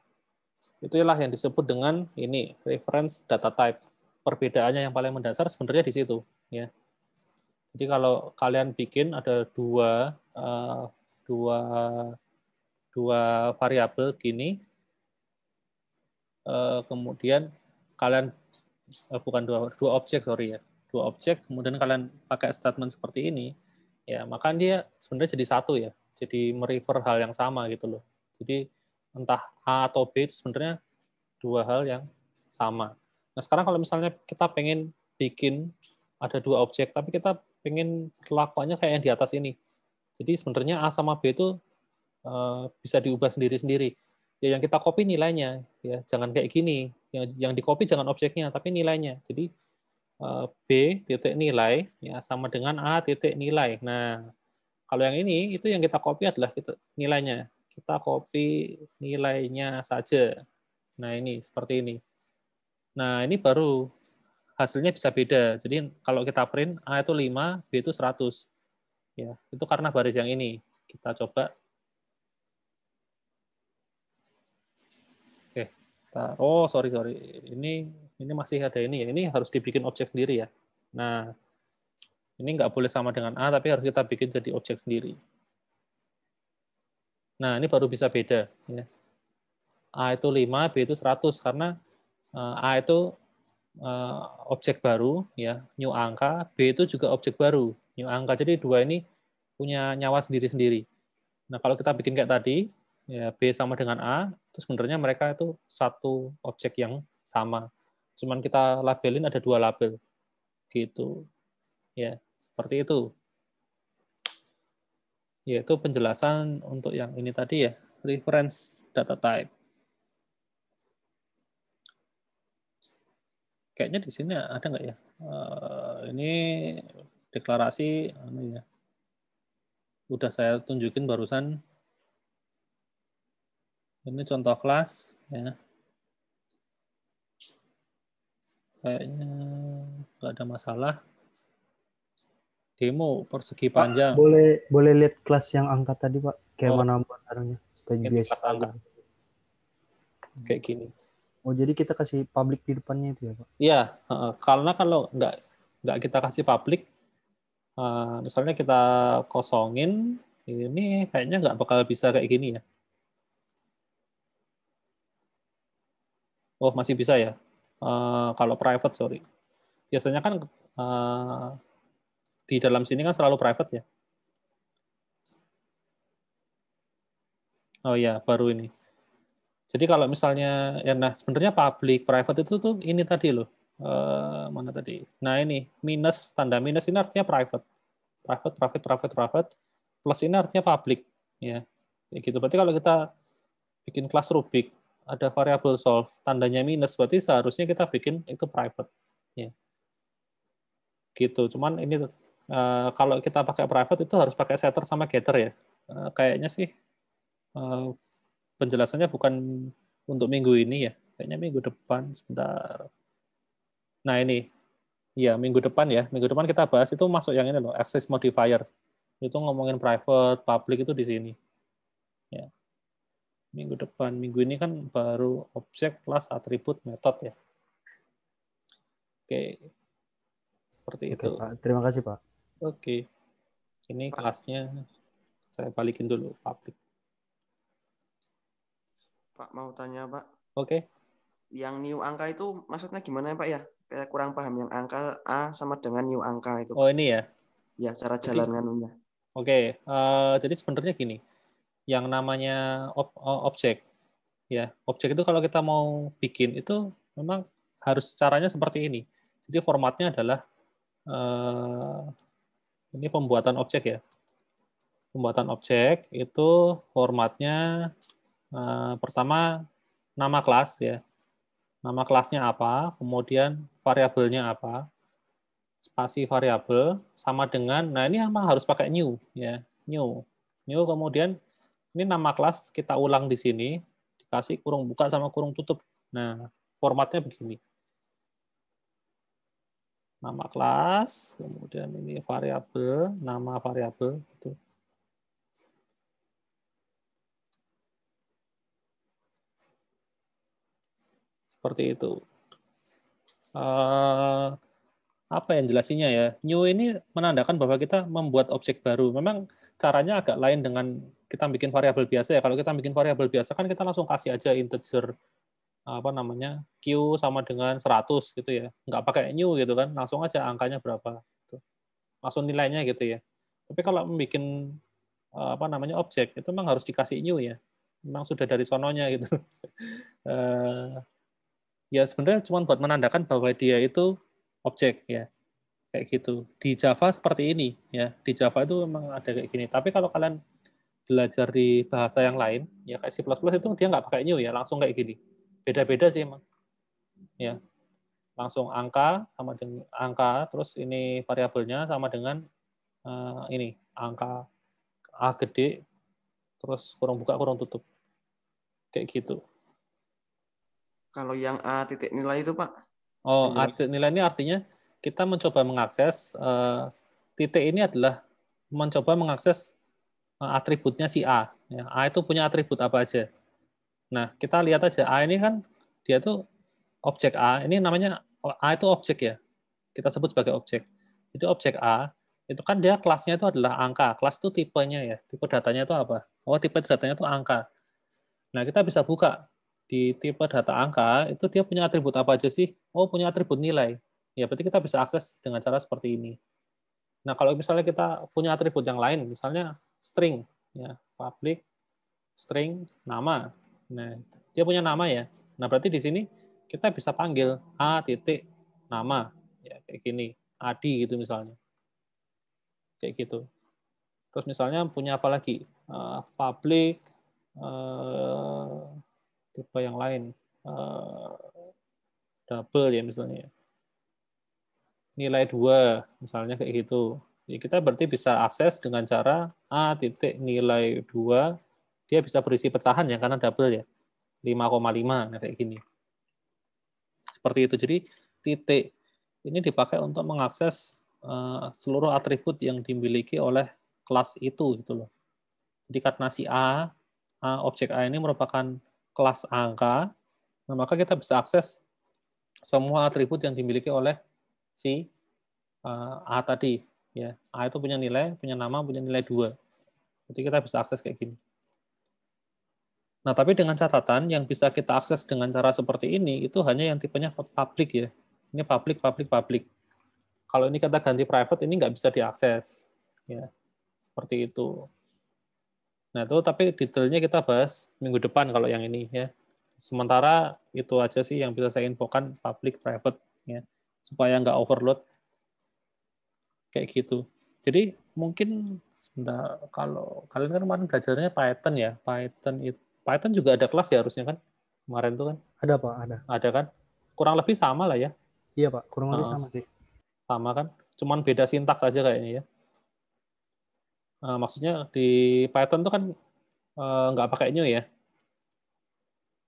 Itulah yang disebut dengan ini reference data type. Perbedaannya yang paling mendasar sebenarnya di situ. Ya. Jadi kalau kalian bikin ada dua variabel gini, kemudian kalian bukan dua objek, sorry ya, dua objek, kemudian kalian pakai statement seperti ini, ya maka dia sebenarnya jadi satu ya, jadi merefer hal yang sama gitu loh. Jadi entah A atau B itu sebenarnya dua hal yang sama. Nah sekarang kalau misalnya kita pengen bikin ada dua objek, tapi kita pengen perlakuannya kayak yang di atas ini. Jadi sebenarnya A sama B itu bisa diubah sendiri-sendiri. Ya yang kita copy nilainya, ya jangan kayak gini. Yang di copy jangan objeknya, tapi nilainya. Jadi B titik nilai ya sama dengan A titik nilai. Nah kalau yang ini itu yang kita copy adalah nilainya. Kita copy nilainya saja. Nah ini seperti ini. Nah ini baru hasilnya bisa beda. Jadi kalau kita print A itu 5, B itu 100. Ya, itu karena baris yang ini. Kita coba. Oke. Oh, sorry. Ini masih ada ini ya. Ini harus dibikin objek sendiri ya. Nah, ini nggak boleh sama dengan A, tapi harus kita bikin jadi objek sendiri. Nah, ini baru bisa beda. Ya. A itu 5, B itu 100. Karena A itu objek baru, ya, new angka, B itu juga objek baru, new angka. Jadi dua ini punya nyawa sendiri-sendiri. Nah, kalau kita bikin kayak tadi, ya B sama dengan A, itu sebenarnya mereka itu satu objek yang sama. Cuman kita labelin ada dua label. Gitu. Ya, seperti itu. Ya, itu penjelasan untuk yang ini tadi ya, reference data type. Kayaknya di sini ada nggak ya? Ini deklarasi, ya. Udah saya tunjukin barusan. Ini contoh kelas, ya. Kayaknya nggak ada masalah. Demo persegi Pak, panjang. boleh lihat kelas yang angka tadi, Pak? Kayak mana barangnya supaya Ini biasa. kelas angka. Kayak gini. Oh, jadi kita kasih public di depannya itu ya, Pak? Iya, karena kalau nggak kita kasih public, misalnya kita kosongin, ini kayaknya nggak bakal bisa kayak gini ya. Oh, masih bisa ya. Kalau private, sorry. Biasanya kan di dalam sini kan selalu private ya. Oh ya, baru ini. Jadi kalau misalnya, ya nah sebenarnya public, private itu tuh ini tadi loh. Mana tadi? Nah ini, minus, tanda minus ini artinya private. Private. Plus ini artinya public. Ya, kayak gitu. Berarti kalau kita bikin kelas Rubik, ada variabel solve, tandanya minus, berarti seharusnya kita bikin itu private. Ya. Gitu. Cuman ini kalau kita pakai private itu harus pakai setter sama getter ya. Kayaknya sih penjelasannya bukan untuk minggu ini ya. Kayaknya minggu depan sebentar. Nah, ini. Ya, minggu depan ya. Minggu depan kita bahas itu masuk yang ini loh, access modifier. Itu ngomongin private, public itu di sini. Ya. Minggu depan. Minggu ini kan baru objek, class, atribut, metode ya. Oke. Seperti Oke, itu. Pak. Terima kasih, Pak. Oke. Ini kelasnya saya balikin dulu public. Pak mau tanya Pak. Oke. Yang new angka itu maksudnya gimana ya Pak ya? Saya kurang paham yang angka A sama dengan new angka itu. Oh ini ya. Ya cara jalan nganunya. Oke. Jadi sebenarnya gini, yang namanya objek, ya objek itu kalau kita mau bikin itu memang harus caranya seperti ini. Jadi formatnya adalah ini pembuatan objek ya. Pembuatan objek itu formatnya pertama nama kelas ya. Nama kelasnya apa, kemudian variabelnya apa, spasi variabel sama dengan, nah ini memang harus pakai new ya, new kemudian ini nama kelas kita ulang di sini, dikasih kurung buka sama kurung tutup. Nah, formatnya begini. Nama kelas, kemudian ini variabel, nama variabel gitu. Seperti itu. Apa yang jelasinnya ya? New ini menandakan bahwa kita membuat objek baru. Memang caranya agak lain dengan kita bikin variabel biasa ya. Kalau kita bikin variabel biasa kan kita langsung kasih aja integer apa namanya Q sama dengan 100 gitu ya. Nggak pakai new gitu kan, langsung aja angkanya berapa. Gitu. Langsung nilainya gitu ya. Tapi kalau membuat apa namanya objek itu memang harus dikasih new ya. Memang sudah dari sononya gitu. Ya sebenarnya cuma buat menandakan bahwa dia itu objek ya. Kayak gitu. Di Java seperti ini ya. Di Java itu memang ada kayak gini. Tapi kalau kalian belajar di bahasa yang lain, ya kayak C++ itu dia nggak pakai new ya, langsung kayak gini. Beda-beda sih emang. Ya. Langsung angka sama dengan angka, terus ini variabelnya sama dengan ini angka A gede, terus kurung buka kurung tutup. Kayak gitu. Kalau yang A titik nilai itu, Pak? Oh, A titik nilai ini artinya kita mencoba mengakses titik ini adalah mencoba mengakses atributnya si A. Ya, A itu punya atribut apa aja. Nah, kita lihat aja A ini kan dia tuh objek A. Ini namanya A itu objek ya. Kita sebut sebagai objek. Jadi objek A itu kan dia kelasnya itu adalah angka. Kelas itu tipenya ya. Tipe datanya itu apa? Oh, tipe datanya itu angka. Nah, kita bisa buka di tipe data angka itu dia punya atribut apa aja sih? Oh, punya atribut nilai. Ya, berarti kita bisa akses dengan cara seperti ini. Nah, kalau misalnya kita punya atribut yang lain, misalnya string, ya, public, string, nama. Nah, dia punya nama ya. Nah, berarti di sini kita bisa panggil A titik nama, ya kayak gini, Adi gitu misalnya, kayak gitu. Terus misalnya punya apa lagi? Public, tipe yang lain, double ya misalnya. Nilai 2, misalnya kayak gitu. Jadi kita berarti bisa akses dengan cara A titik nilai 2, dia bisa berisi pecahan ya, karena double ya, 5,5, nah kayak gini. Seperti itu. Jadi titik ini dipakai untuk mengakses seluruh atribut yang dimiliki oleh kelas itu gitu loh. Jadi karena si objek A ini merupakan kelas angka, nah maka kita bisa akses semua atribut yang dimiliki oleh si A tadi. Ya, A itu punya nilai, punya nama, punya nilai 2. Jadi kita bisa akses kayak gini. Nah, tapi dengan catatan yang bisa kita akses dengan cara seperti ini, itu hanya yang tipenya public ya. Ini public, public, public. Kalau ini kita ganti private, ini nggak bisa diakses. Ya, seperti itu. Nah, itu tapi detailnya kita bahas minggu depan kalau yang ini ya. Sementara itu aja sih yang bisa saya infokan public, private ya, supaya nggak overload kayak gitu. Jadi mungkin sebentar, kalau kalian kan kemarin belajarnya Python ya, Python juga ada kelas ya harusnya kan kemarin tuh kan? Ada Pak, ada. Ada kan? Kurang lebih sama lah ya. Iya Pak, kurang lebih sama sih. Sama kan? Cuman beda sintaks aja kayaknya ya. Maksudnya di Python tuh kan nggak pakai new ya?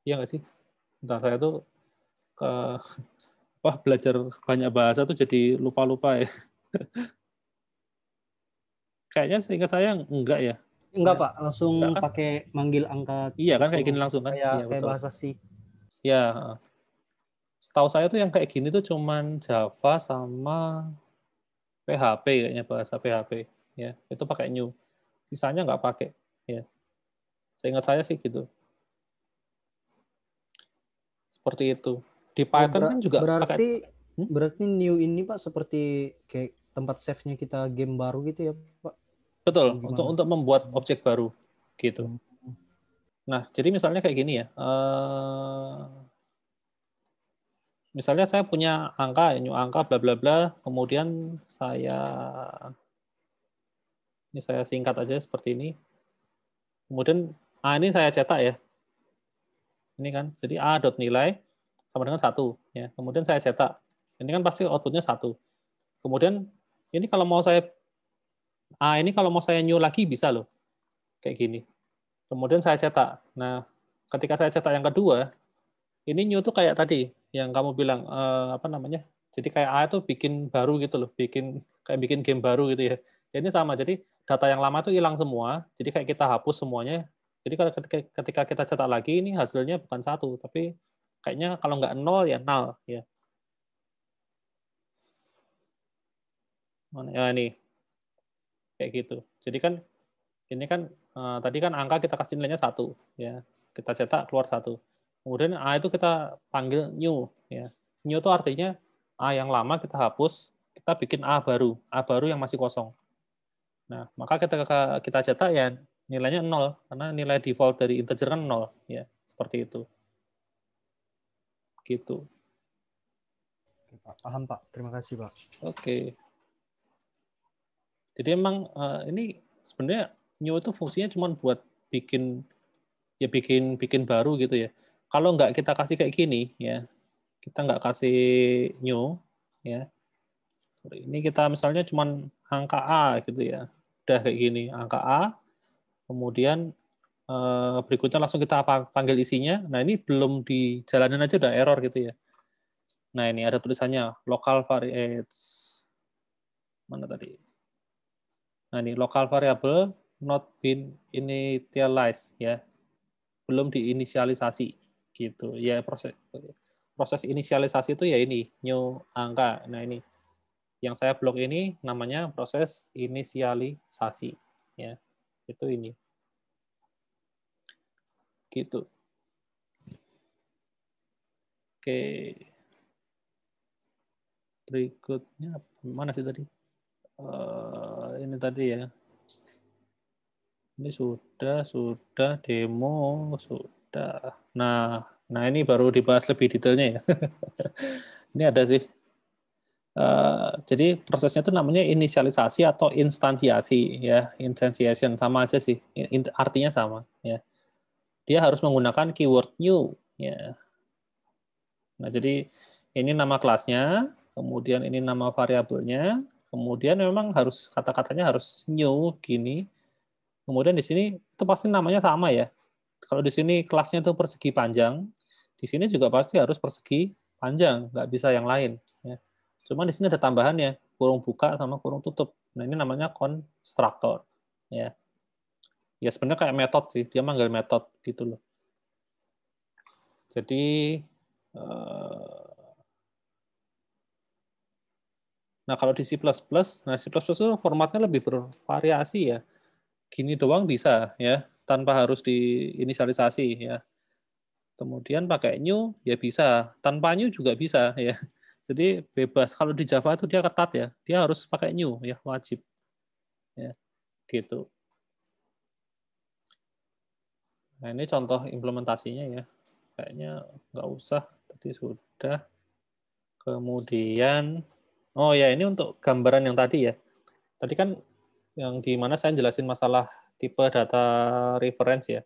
Iya nggak sih? Bentar, saya tuh belajar banyak bahasa tuh jadi lupa-lupa ya. Kayaknya seingat saya enggak ya. Enggak Pak, langsung enggak, kan? pakai manggil angka. Iya kan kayak gini langsung kan? Iya, Kayak betul. bahasa C. Ya, setahu saya tuh yang kayak gini tuh cuman Java sama PHP kayaknya, bahasa PHP ya. Itu pakai new. Sisanya nggak pakai ya. Seingat saya sih gitu. Seperti itu. Di Python kan juga berarti berarti new ini Pak seperti kayak tempat save-nya kita game baru gitu ya Pak? Betul, untuk membuat objek baru gitu. Nah, jadi misalnya kayak gini ya. Misalnya saya punya angka, new angka bla bla bla, kemudian ini saya singkat aja seperti ini. Kemudian ini saya cetak ya. Ini kan, jadi A dot nilai sama dengan 1 ya. Kemudian saya cetak. Ini kan pasti outputnya 1. Kemudian ini kalau mau saya new lagi bisa loh. Kayak gini. Kemudian saya cetak. Nah, ketika saya cetak yang kedua, ini new tuh kayak tadi yang kamu bilang apa namanya? Jadi kayak A itu bikin baru gitu loh, bikin game baru gitu ya. Ini sama. Jadi data yang lama tuh hilang semua. Jadi kayak kita hapus semuanya. Jadi kalau ketika kita cetak lagi ini hasilnya bukan 1, tapi kayaknya kalau nggak 0 ya 0 ya. Mana ya ini. Kayak gitu. Jadi kan ini kan tadi kan angka kita kasih nilainya 1 ya. Kita cetak keluar 1. Kemudian A itu kita panggil new ya. New itu artinya A yang lama kita hapus, kita bikin A baru yang masih kosong. Nah, maka ketika kita cetak ya nilainya 0 karena nilai default dari integer kan 0 ya, seperti itu. Gitu. Paham, Pak. Terima kasih, Pak. Oke. Jadi emang ini sebenarnya new itu fungsinya cuma buat bikin baru gitu ya. Kalau nggak kita kasih kayak gini ya, kita nggak kasih new ya. Ini kita misalnya cuma angka A gitu ya. Udah kayak gini, angka A. Kemudian berikutnya langsung kita panggil isinya. Nah, ini belum dijalanin aja udah error gitu ya. Nah, ini ada tulisannya local variables. Mana tadi? Nah, ini local variable not been initialized ya. Belum diinisialisasi gitu. Ya proses inisialisasi itu ya ini new angka. Nah, ini yang saya blok ini namanya proses inisialisasi ya. Itu ini. Gitu. Oke. Berikutnya mana sih tadi? Ini tadi ya. Ini sudah demo sudah. Nah ini baru dibahas lebih detailnya ya. Ini ada sih. Jadi prosesnya itu namanya inisialisasi atau instansiasi ya. Instantiation sama aja sih. Artinya sama ya. Dia harus menggunakan keyword new ya. Nah, jadi ini nama kelasnya, kemudian ini nama variabelnya, kemudian memang harus kata-katanya harus new gini. Kemudian di sini itu pasti namanya sama ya. Kalau di sini kelasnya itu persegi panjang, di sini juga pasti harus persegi panjang, nggak bisa yang lain ya. Cuma di sini ada tambahannya, kurung buka sama kurung tutup. Nah, ini namanya konstruktor ya. Ya sebenarnya kayak metode sih, dia manggil metode gitu loh. Jadi nah kalau di C++, nah C++ itu formatnya lebih bervariasi ya. Gini doang bisa ya, tanpa harus diinisialisasi ya. Kemudian pakai new ya bisa, tanpa new juga bisa ya. Jadi bebas. Kalau di Java itu dia ketat ya, dia harus pakai new ya, wajib. Ya, gitu. Nah, ini contoh implementasinya ya. Kayaknya nggak usah, tadi sudah. Kemudian oh ya, ini untuk gambaran yang tadi ya. Tadi kan yang di mana saya jelasin masalah tipe data reference ya.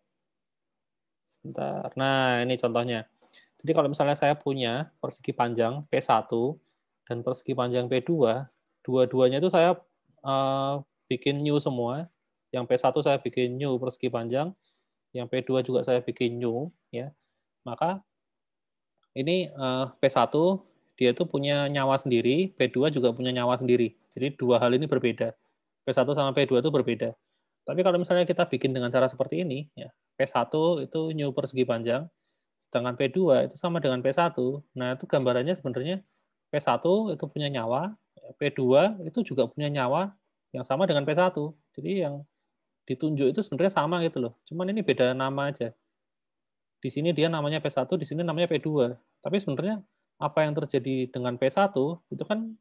Sebentar. Nah, ini contohnya. Jadi kalau misalnya saya punya persegi panjang P1 dan persegi panjang P2, dua-duanya itu saya bikin new semua. Yang P1 saya bikin new persegi panjang, yang P2 juga saya bikin new ya. Maka ini P1 dia itu punya nyawa sendiri, P2 juga punya nyawa sendiri. Jadi dua hal ini berbeda. P1 sama P2 itu berbeda. Tapi kalau misalnya kita bikin dengan cara seperti ini, ya, P1 itu new persegi panjang, sedangkan P2 itu sama dengan P1. Nah, itu gambarannya sebenarnya P1 itu punya nyawa, P2 itu juga punya nyawa yang sama dengan P1. Jadi yang ditunjuk itu sebenarnya sama gitu loh. Cuman ini beda nama aja. Di sini dia namanya P1, di sini namanya P2. Tapi sebenarnya apa yang terjadi dengan P1 itu kan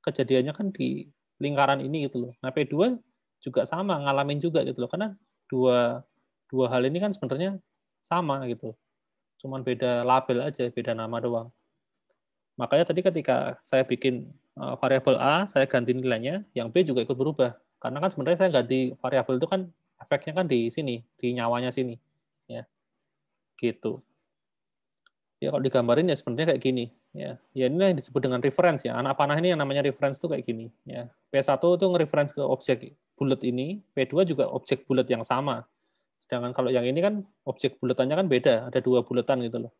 kejadiannya kan di lingkaran ini gitu loh. Nah, P2 juga sama, ngalamin juga gitu loh. Karena dua hal ini kan sebenarnya sama gitu. Cuman beda label aja, beda nama doang. Makanya tadi ketika saya bikin variabel A, saya ganti nilainya, yang B juga ikut berubah. Karena kan sebenarnya saya ganti variabel itu kan efeknya kan di sini, di nyawanya sini. Ya. Gitu. Ya kalau digambarin ya sebenarnya kayak gini. Ya ini yang disebut dengan reference ya. Anak panah ini yang namanya reference itu kayak gini. Ya. P1 itu nge-reference ke objek bulat ini, P2 juga objek bulat yang sama. Sedangkan kalau yang ini kan objek bulatannya kan beda, ada 2 bulatan gitu loh.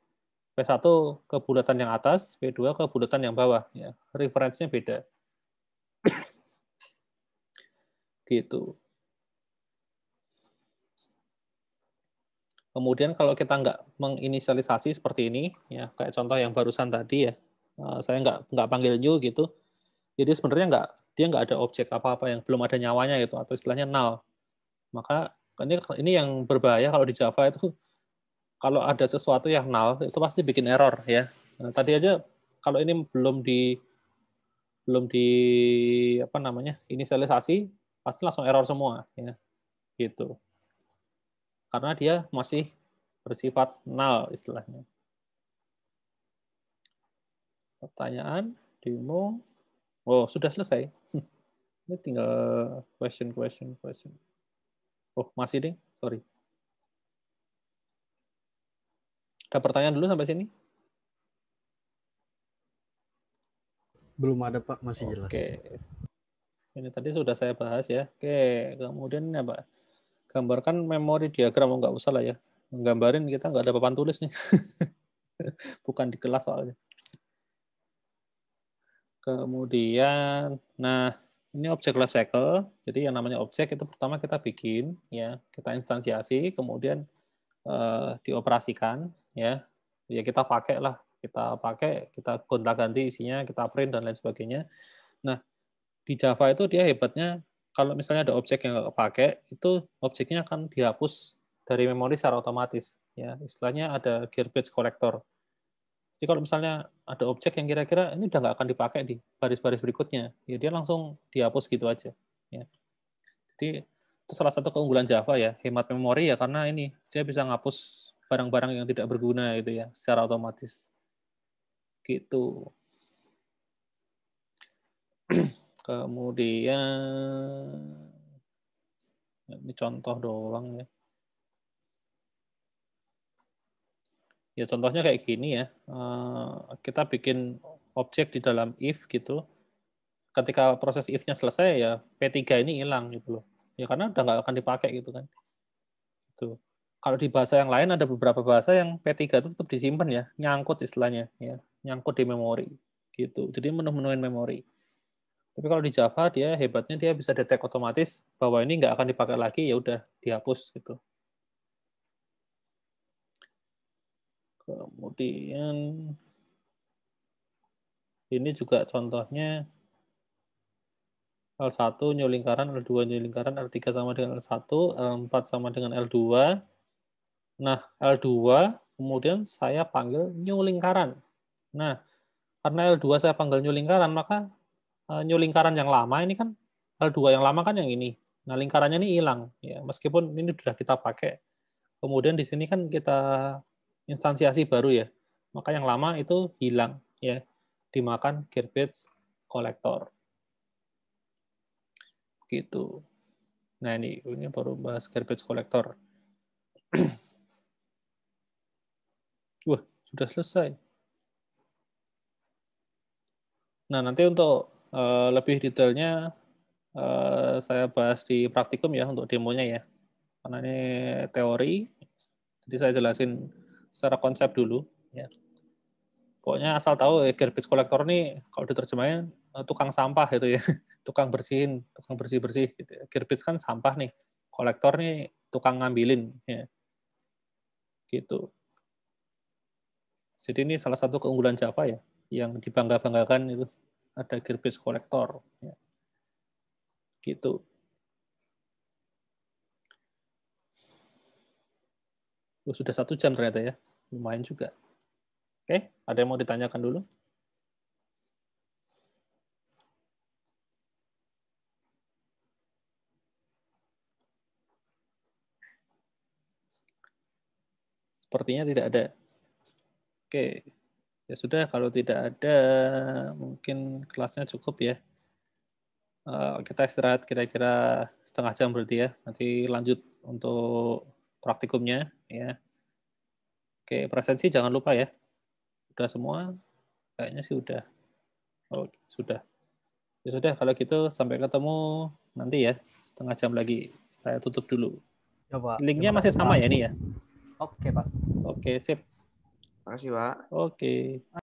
P1 ke bulatan yang atas, P2 ke bulatan yang bawah. Ya. Reference-nya beda. Gitu. Kemudian kalau kita nggak menginisialisasi seperti ini, ya kayak contoh yang barusan tadi ya, saya nggak panggil new gitu, jadi sebenarnya dia nggak ada objek apa-apa yang belum ada nyawanya gitu, atau istilahnya null. Maka ini yang berbahaya kalau di Java itu, kalau ada sesuatu yang null itu pasti bikin error ya. Nah, tadi aja kalau ini belum di apa namanya inisialisasi, pasti langsung error semua ya, gitu. Karena dia masih bersifat null istilahnya. Pertanyaan, demo. Oh, sudah selesai. Ini tinggal question. Oh, masih deh, sorry. Ada pertanyaan dulu sampai sini? Belum ada Pak, masih jelas. Oke. Ini tadi sudah saya bahas ya. Oke, kemudian ini apa? Gambarkan memori diagram, nggak usah lah ya. Menggambarin kita nggak ada papan tulis nih. Bukan di kelas soalnya. Kemudian, nah ini objek life cycle. Jadi yang namanya objek itu pertama kita bikin, ya kita instansiasi, kemudian dioperasikan, ya kita pakai lah, kita gonta-ganti isinya, kita print dan lain sebagainya. Nah di Java itu dia hebatnya kalau misalnya ada objek yang nggak kepake, itu objeknya akan dihapus dari memori secara otomatis. Ya istilahnya ada garbage collector. Jadi kalau misalnya ada objek yang kira-kira ini udah nggak akan dipakai di baris-baris berikutnya, ya dia langsung dihapus gitu aja. Ya. Jadi itu salah satu keunggulan Java ya, hemat memori ya karena ini dia bisa ngapus barang-barang yang tidak berguna gitu ya, secara otomatis. Gitu. Kemudian ini contoh doang ya. Ya contohnya kayak gini ya, kita bikin objek di dalam if gitu, ketika proses if-nya selesai ya P3 ini hilang gitu loh. Ya karena udah nggak akan dipakai gitu kan. Gitu. Kalau di bahasa yang lain ada beberapa bahasa yang P3 itu tetap disimpan ya, nyangkut istilahnya ya, nyangkut di memori gitu. Jadi menu-menuin memori. Tapi kalau di Java dia hebatnya dia bisa detect otomatis bahwa ini nggak akan dipakai lagi, ya udah dihapus gitu. Kemudian ini juga contohnya L1 new lingkaran, L2 new lingkaran, L3 sama dengan L1, L4 sama dengan L2. Nah, L2 kemudian saya panggil new lingkaran. Nah, karena L2 saya panggil new lingkaran, maka new lingkaran yang lama ini kan L2 yang lama kan yang ini. Nah, lingkarannya ini hilang ya, meskipun ini sudah kita pakai. Kemudian di sini kan kita instansiasi baru ya. Maka yang lama itu hilang ya, dimakan garbage collector. Gitu. Nah, ini baru bahas garbage collector. Wah, sudah selesai. Nah, nanti untuk lebih detailnya saya bahas di praktikum ya untuk demonya ya. Karena ini teori, jadi saya jelasin secara konsep dulu ya. Pokoknya asal tahu garbage collector ini kalau diterjemahin tukang sampah gitu ya. Tukang bersihin, tukang bersih-bersih gitu ya. Garbage kan sampah nih. Kolektor nih tukang ngambilin ya. Gitu. Jadi ini salah satu keunggulan Java ya, yang dibangga-banggakan itu ada garbage collector. Ya. Gitu. Sudah 1 jam ternyata ya, lumayan juga. Oke, ada yang mau ditanyakan dulu? Sepertinya tidak ada. Oke, ya sudah kalau tidak ada, mungkin kelasnya cukup ya. Kita istirahat kira-kira setengah jam berarti ya. Nanti lanjut untuk praktikumnya ya. Oke, presensi jangan lupa ya. Udah semua? Kayaknya sih udah. Oh, sudah. Ya sudah, kalau gitu sampai ketemu nanti ya, setengah jam lagi. Saya tutup dulu. Ya, Pak. Linknya Terima masih kasih, sama Pak. ya nih ya? Oke, Pak. Oke, sip. Makasih, Pak. Oke.